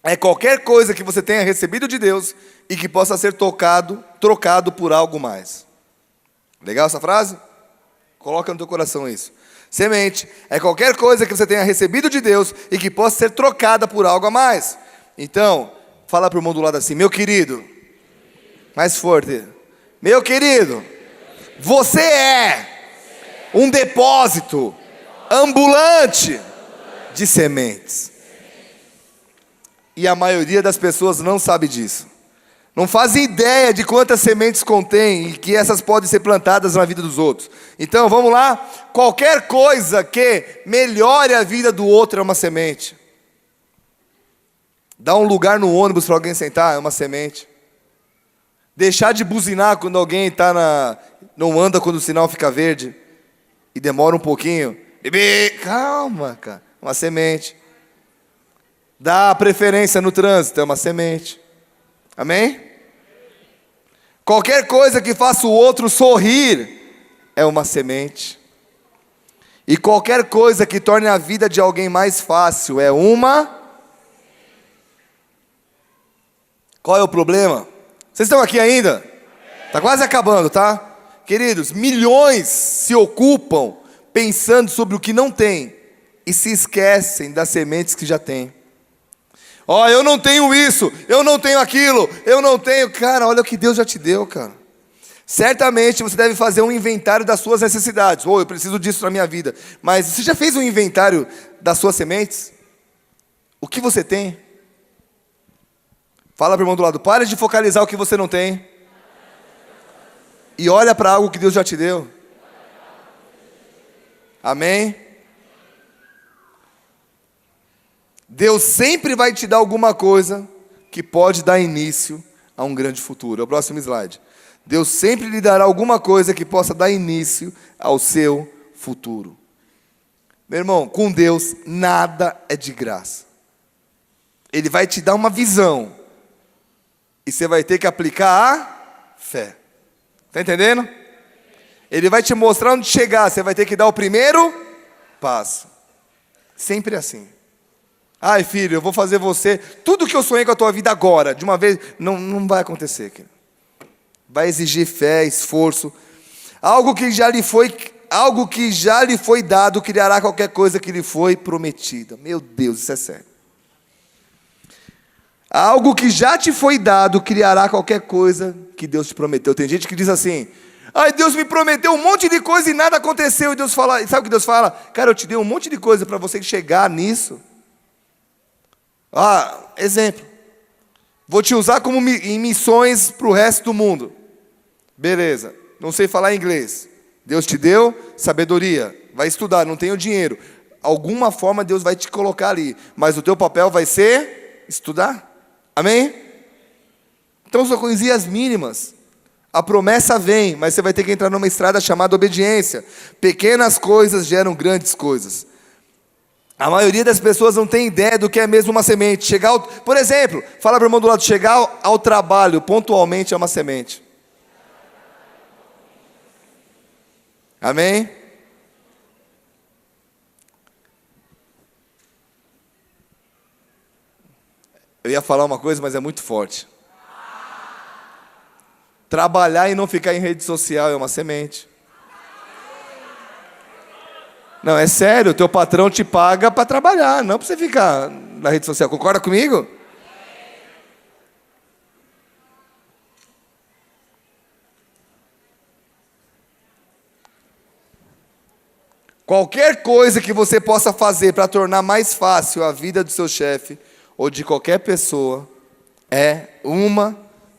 é qualquer coisa que você tenha recebido de Deus e que possa ser trocado por algo mais. Legal essa frase? Coloca no teu coração isso. Semente é qualquer coisa que você tenha recebido de Deus e que possa ser trocada por algo a mais. Então, fala para o irmão do lado assim, meu querido, mais forte, meu querido, você é um depósito ambulante de sementes. E a maioria das pessoas não sabe disso. Não fazem ideia de quantas sementes contém e que essas podem ser plantadas na vida dos outros. Então, vamos lá. Qualquer coisa que melhore a vida do outro é uma semente. Dar um lugar no ônibus para alguém sentar é uma semente. Deixar de buzinar quando alguém não anda quando o sinal fica verde e demora um pouquinho. Bebê, calma, cara. Uma semente. Dar preferência no trânsito é uma semente. Amém? Qualquer coisa que faça o outro sorrir é uma semente. E qualquer coisa que torne a vida de alguém mais fácil é uma... Qual é o problema? Vocês estão aqui ainda? Está quase acabando, tá? Queridos, milhões se ocupam pensando sobre o que não tem e se esquecem das sementes que já tem. Ó, eu não tenho isso, eu não tenho aquilo, eu não tenho... Cara, olha o que Deus já te deu, cara. Certamente você deve fazer um inventário das suas necessidades. Eu preciso disso na minha vida. Mas você já fez um inventário das suas sementes? O que você tem? Fala para o irmão do lado, pare de focalizar o que você não tem. E olha para algo que Deus já te deu. Amém? Deus sempre vai te dar alguma coisa que pode dar início a um grande futuro. É o próximo slide. Deus sempre lhe dará alguma coisa que possa dar início ao seu futuro. Meu irmão, com Deus nada é de graça. Ele vai te dar uma visão e você vai ter que aplicar a fé. Está entendendo? Ele vai te mostrar onde chegar, você vai ter que dar o primeiro passo. Sempre assim. Ai, filho, eu vou fazer você... Tudo que eu sonhei com a tua vida agora, de uma vez, não vai acontecer, querido. Vai exigir fé, esforço. Algo que já lhe foi dado criará qualquer coisa que lhe foi prometida. Meu Deus, isso é sério. Algo que já te foi dado criará qualquer coisa que Deus te prometeu. Tem gente que diz assim: ai, Deus me prometeu um monte de coisa e nada aconteceu. E Deus fala, sabe o que Deus fala? Cara, eu te dei um monte de coisa para você chegar nisso. Exemplo. Vou te usar como em missões para o resto do mundo. Beleza, não sei falar inglês. Deus te deu sabedoria. Vai estudar, não tenho dinheiro. Alguma forma Deus vai te colocar ali. Mas o teu papel vai ser estudar. Amém? Então são coisinhas mínimas. A promessa vem, mas você vai ter que entrar numa estrada chamada obediência. Pequenas coisas geram grandes coisas. A maioria das pessoas não tem ideia do que é mesmo uma semente. Por exemplo, fala para o irmão do lado, chegar ao trabalho pontualmente é uma semente. Amém? Eu ia falar uma coisa, mas é muito forte. Trabalhar e não ficar em rede social é uma semente. Não, é sério, o teu patrão te paga para trabalhar, não para você ficar na rede social. Concorda comigo? Qualquer coisa que você possa fazer para tornar mais fácil a vida do seu chefe ou de qualquer pessoa é uma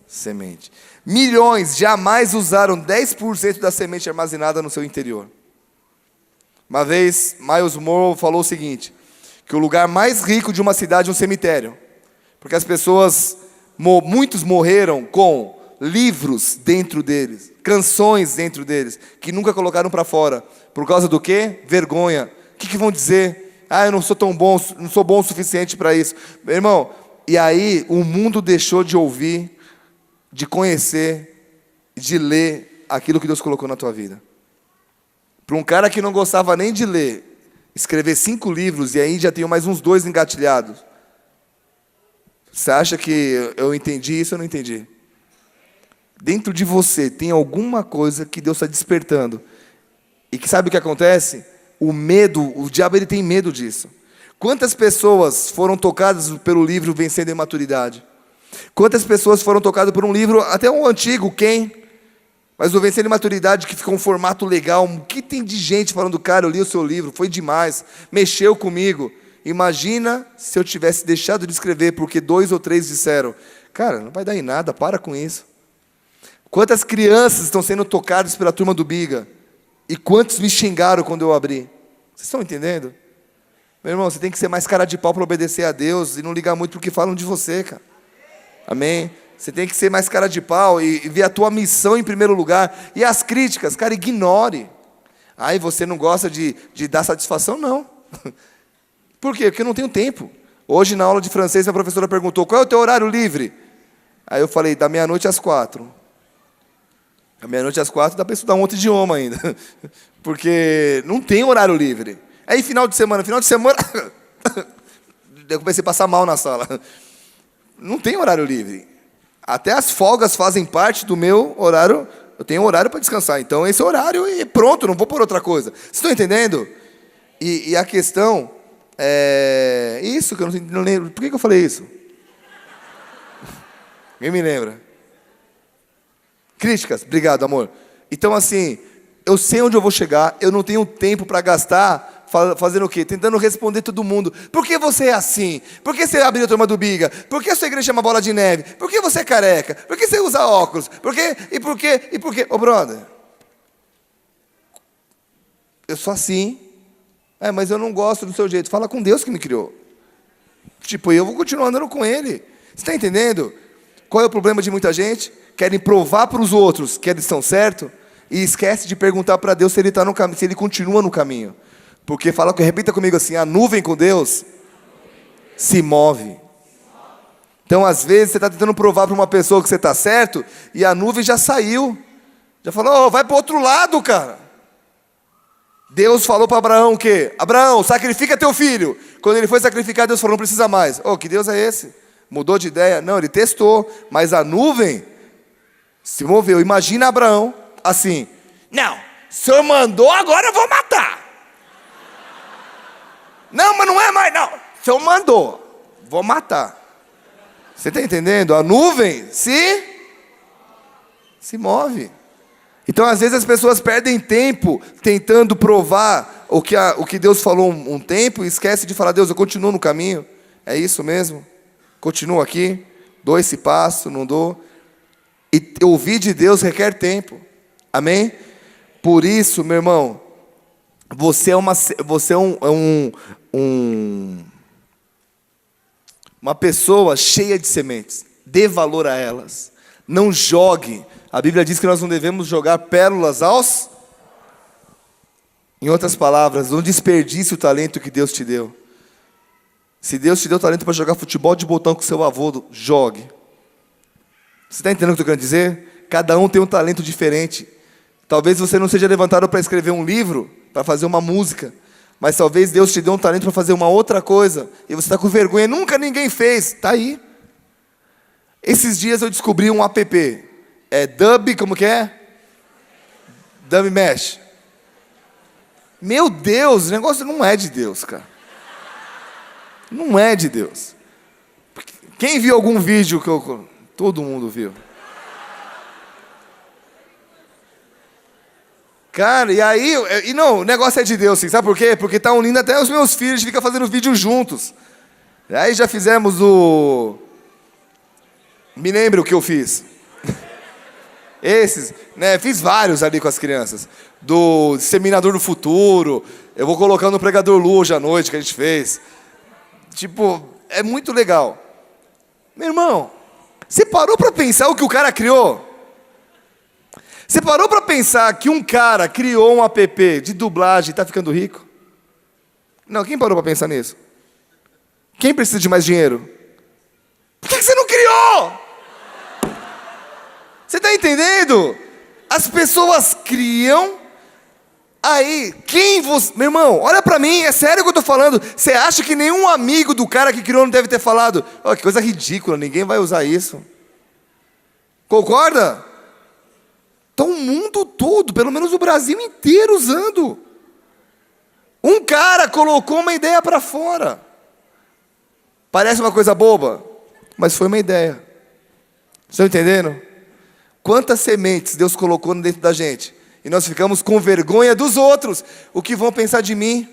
semente. Milhões jamais usaram 10% da semente armazenada no seu interior. Uma vez, Miles Monroe falou o seguinte, que o lugar mais rico de uma cidade é um cemitério. Porque as pessoas, muitos morreram com livros dentro deles, canções dentro deles, que nunca colocaram para fora. Por causa do quê? Vergonha. O que vão dizer? Eu não sou tão bom, não sou bom o suficiente para isso. Meu irmão, e aí o mundo deixou de ouvir, de conhecer, de ler aquilo que Deus colocou na tua vida. Para um cara que não gostava nem de ler, escrever 5 livros e aí já tenho mais uns 2 engatilhados. Você acha que eu entendi isso ou não entendi? Dentro de você tem alguma coisa que Deus está despertando. E que sabe o que acontece? O medo, o diabo ele tem medo disso. Quantas pessoas foram tocadas pelo livro Vencendo a Imaturidade? Quantas pessoas foram tocadas por um livro, até um antigo, Quem? Mas o Vencendo a Imaturidade, que ficou um formato legal. O que tem de gente falando, cara, eu li o seu livro, foi demais, mexeu comigo. Imagina se eu tivesse deixado de escrever porque 2 ou 3 disseram, cara, não vai dar em nada, para com isso. Quantas crianças estão sendo tocadas pela turma do Biga? E quantos me xingaram quando eu abri? Vocês estão entendendo? Meu irmão, você tem que ser mais cara de pau para obedecer a Deus e não ligar muito para o que falam de você, cara. Amém? Você tem que ser mais cara de pau e ver a tua missão em primeiro lugar. E as críticas, cara, ignore. Aí você não gosta de dar satisfação? Não. Por quê? Porque eu não tenho tempo. Hoje, na aula de francês, a professora perguntou, qual é o teu horário livre? Aí eu falei, da meia-noite às 4. Da meia-noite às 4 dá para estudar um outro idioma ainda. Porque não tem horário livre. Aí final de semana, eu comecei a passar mal na sala. Não tem horário livre. Até as folgas fazem parte do meu horário. Eu tenho horário para descansar. Então, esse horário e pronto, não vou por outra coisa. Vocês estão entendendo? E a questão é... Isso que eu não lembro. Por que eu falei isso? Quem me lembra? Críticas. Obrigado, amor. Então, assim, eu sei onde eu vou chegar. Eu não tenho tempo para gastar fazendo o quê? Tentando responder todo mundo. Por que você é assim? Por que você abriu a turma do Biga? Por que a sua igreja chama bola de neve? Por que você é careca? Por que você usa óculos? Por quê? E por quê? E por quê? Ô, brother, eu sou assim. Mas eu não gosto do seu jeito. Fala com Deus que me criou. Tipo, eu vou continuar andando com Ele. Você está entendendo? Qual é o problema de muita gente? Querem provar para os outros que eles estão certos e esquece de perguntar para Deus se Ele está no caminho, se Ele continua no caminho. Porque repita comigo assim, a nuvem com Deus se move. Então, às vezes, você está tentando provar para uma pessoa que você está certo e a nuvem já saiu. Já falou, vai para o outro lado, cara. Deus falou para Abraão o quê? Abraão, sacrifica teu filho. Quando ele foi sacrificar, Deus falou, não precisa mais. Que Deus é esse? Mudou de ideia? Não, ele testou. Mas a nuvem se moveu. Imagina Abraão assim. Não, o Senhor mandou, agora eu vou matar. Não, mas não é mais, não. O Senhor mandou, vou matar. Você está entendendo? A nuvem se move. Então, às vezes, as pessoas perdem tempo tentando provar o que Deus falou um tempo e esquece de falar, Deus, eu continuo no caminho. É isso mesmo? Continuo aqui, dou esse passo, não dou. E ouvir de Deus requer tempo. Amém? Por isso, meu irmão, você é uma pessoa cheia de sementes. Dê valor a elas. Não jogue. A Bíblia diz que nós não devemos jogar pérolas aos... Em outras palavras, não desperdice o talento que Deus te deu. Se Deus te deu talento para jogar futebol de botão com seu avô, jogue. Você está entendendo o que eu estou querendo dizer? Cada um tem um talento diferente. Talvez você não seja levantado para escrever um livro, para fazer uma música, mas talvez Deus te dê um talento para fazer uma outra coisa, e você está com vergonha, nunca ninguém fez, está aí. Esses dias eu descobri um app, Dub, como que é? Dub Mesh. Meu Deus, o negócio não é de Deus, cara. Não é de Deus. Quem viu algum vídeo que todo mundo viu? Cara, e aí, não, o negócio é de Deus, sim. Sabe por quê? Porque tá unindo até os meus filhos, a gente fica fazendo vídeo juntos. Aí já fizemos me lembro o que eu fiz. Esses, né, fiz vários ali com as crianças. Do Disseminador do Futuro, eu vou colocando no Pregador Lu hoje à noite que a gente fez. Tipo, é muito legal. Meu irmão, você parou para pensar o que o cara criou? Você parou para pensar que um cara criou um app de dublagem e está ficando rico? Não, quem parou para pensar nisso? Quem precisa de mais dinheiro? Por que você não criou? Você está entendendo? As pessoas criam, aí, meu irmão, olha para mim, é sério que eu estou falando. Você acha que nenhum amigo do cara que criou não deve ter falado, que coisa ridícula, ninguém vai usar isso. Concorda? Então o mundo todo, pelo menos o Brasil inteiro usando. Um cara colocou uma ideia para fora. Parece uma coisa boba, mas foi uma ideia. Estão entendendo? Quantas sementes Deus colocou dentro da gente? E nós ficamos com vergonha dos outros. O que vão pensar de mim?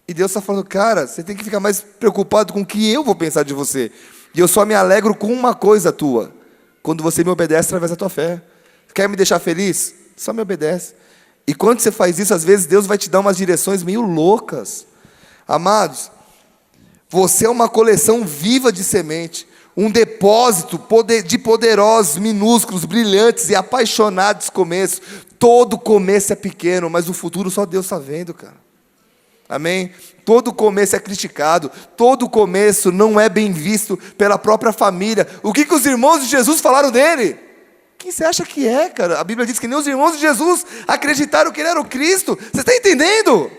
E Deus está falando, cara, você tem que ficar mais preocupado com o que eu vou pensar de você. E eu só me alegro com uma coisa tua. Quando você me obedece através da tua fé. Quer me deixar feliz? Só me obedece. E quando você faz isso, às vezes Deus vai te dar umas direções meio loucas. Amados, você é uma coleção viva de semente. um depósito de poderosos, minúsculos, brilhantes e apaixonados começos. Todo começo é pequeno, mas o futuro só Deus está vendo, cara. Amém? Todo começo é criticado, todo começo não é bem visto pela própria família. O que os irmãos de Jesus falaram dele? Quem você acha que é, cara? A Bíblia diz que nem os irmãos de Jesus acreditaram que ele era o Cristo. Você está entendendo?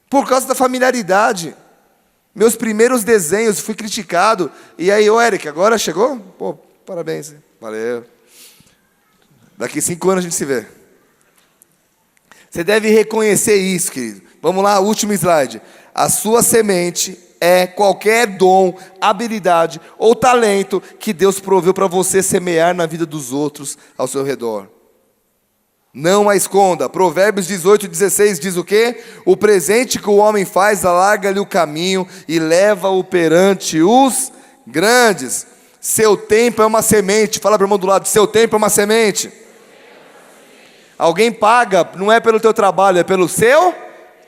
Por causa da familiaridade. Meus primeiros desenhos, fui criticado. E aí, ô Eric, agora chegou? Pô, parabéns. Valeu. Daqui 5 anos a gente se vê. Você deve reconhecer isso, querido. Vamos lá, último slide. A sua semente é qualquer dom, habilidade ou talento que Deus proveu para você semear na vida dos outros ao seu redor. Não a esconda. Provérbios 18:16 diz o quê? O presente que o homem faz alarga-lhe o caminho e leva-o perante os grandes. Seu tempo é uma semente. Fala para o irmão do lado, seu tempo é uma semente. Alguém paga, não é pelo teu trabalho, é pelo seu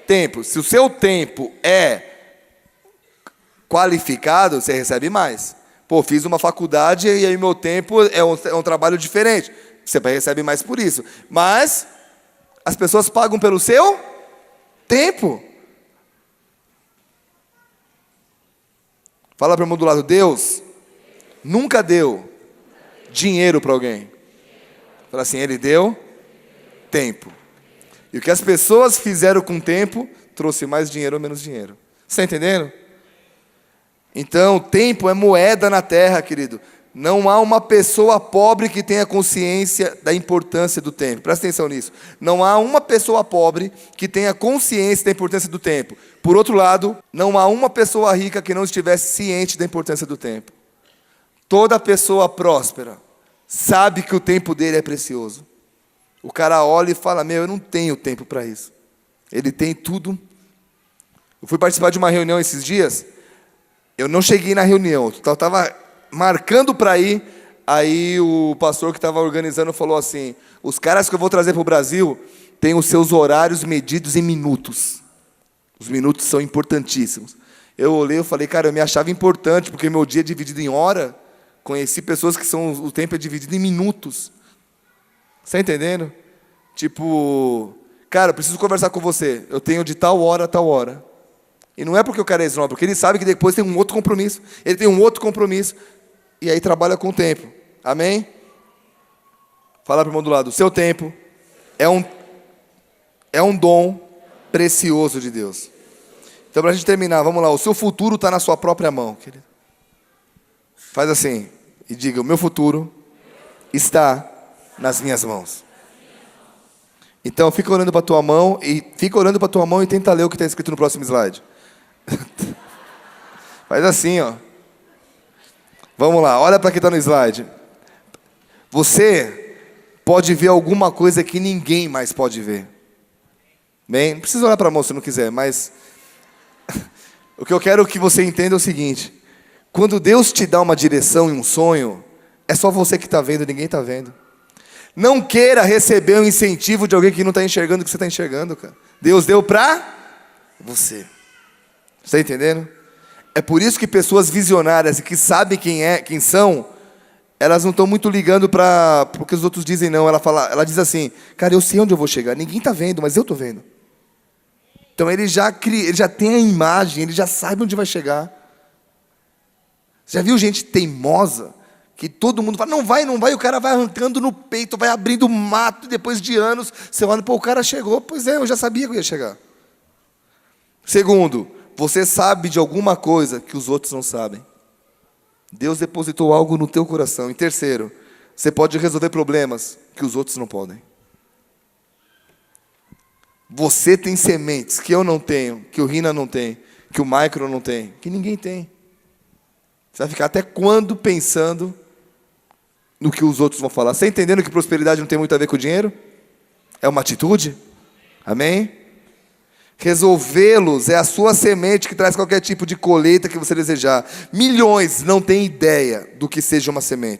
tempo. Se o seu tempo é qualificado, você recebe mais. Pô, fiz uma faculdade e aí meu tempo é um trabalho diferente. Você recebe mais por isso. Mas as pessoas pagam pelo seu tempo. Fala para o irmão do lado, Deus nunca deu dinheiro para alguém. Fala assim, Ele deu tempo. E o que as pessoas fizeram com o tempo, trouxe mais dinheiro ou menos dinheiro. Você está entendendo? Então, tempo é moeda na terra, querido. Não há uma pessoa pobre que tenha consciência da importância do tempo. Presta atenção nisso. Não há uma pessoa pobre que tenha consciência da importância do tempo. Por outro lado, não há uma pessoa rica que não estivesse ciente da importância do tempo. Toda pessoa próspera sabe que o tempo dele é precioso. O cara olha e fala, eu não tenho tempo para isso. Ele tem tudo. Eu fui participar de uma reunião esses dias. Eu não cheguei na reunião. Eu estava marcando para ir. Aí o pastor que estava organizando falou assim, os caras que eu vou trazer para o Brasil têm os seus horários medidos em minutos. Os minutos são importantíssimos. Eu olhei e falei, cara, eu me achava importante, porque meu dia é dividido em hora. Conheci pessoas que o tempo é dividido em minutos. Você está entendendo? Tipo, cara, eu preciso conversar com você. Eu tenho de tal hora a tal hora. E não é porque o cara é esnobe, porque ele sabe que depois tem um outro compromisso. Ele tem um outro compromisso. E aí trabalha com o tempo. Amém? Fala para o irmão do lado. O seu tempo é um dom precioso de Deus. Então, para a gente terminar, vamos lá. O seu futuro está na sua própria mão, querido. Faz assim e diga, o meu futuro está nas minhas mãos. Então, fica olhando para a tua mão e tenta ler o que está escrito no próximo slide. Faz assim, ó. Vamos lá, olha para quem está no slide. Você pode ver alguma coisa que ninguém mais pode ver. Bem, não precisa olhar para a mão se não quiser, mas o que eu quero que você entenda é o seguinte. Quando Deus te dá uma direção e um sonho, é só você que está vendo, ninguém está vendo. Não queira receber um incentivo de alguém que não está enxergando o que você está enxergando, cara. Deus deu para você. Está entendendo? É por isso que pessoas visionárias e que sabem quem são, elas não estão muito ligando para o que os outros dizem, não. Ela diz assim, cara, eu sei onde eu vou chegar. Ninguém está vendo, mas eu estou vendo. Então ele já tem a imagem, ele já sabe onde vai chegar. Você já viu gente teimosa? Que todo mundo fala, não vai, o cara vai arrancando no peito, vai abrindo mato, e depois de anos, você olha, o cara chegou. Pois é, eu já sabia que eu ia chegar. Segundo, você sabe de alguma coisa que os outros não sabem. Deus depositou algo no teu coração. E terceiro, você pode resolver problemas que os outros não podem. Você tem sementes que eu não tenho, que o Rina não tem, que o Micro não tem, que ninguém tem. Você vai ficar até quando pensando no que os outros vão falar? Você está entendendo que prosperidade não tem muito a ver com o dinheiro? É uma atitude? Amém? Resolvê-los é a sua semente que traz qualquer tipo de colheita que você desejar. Milhões não têm ideia do que seja uma semente.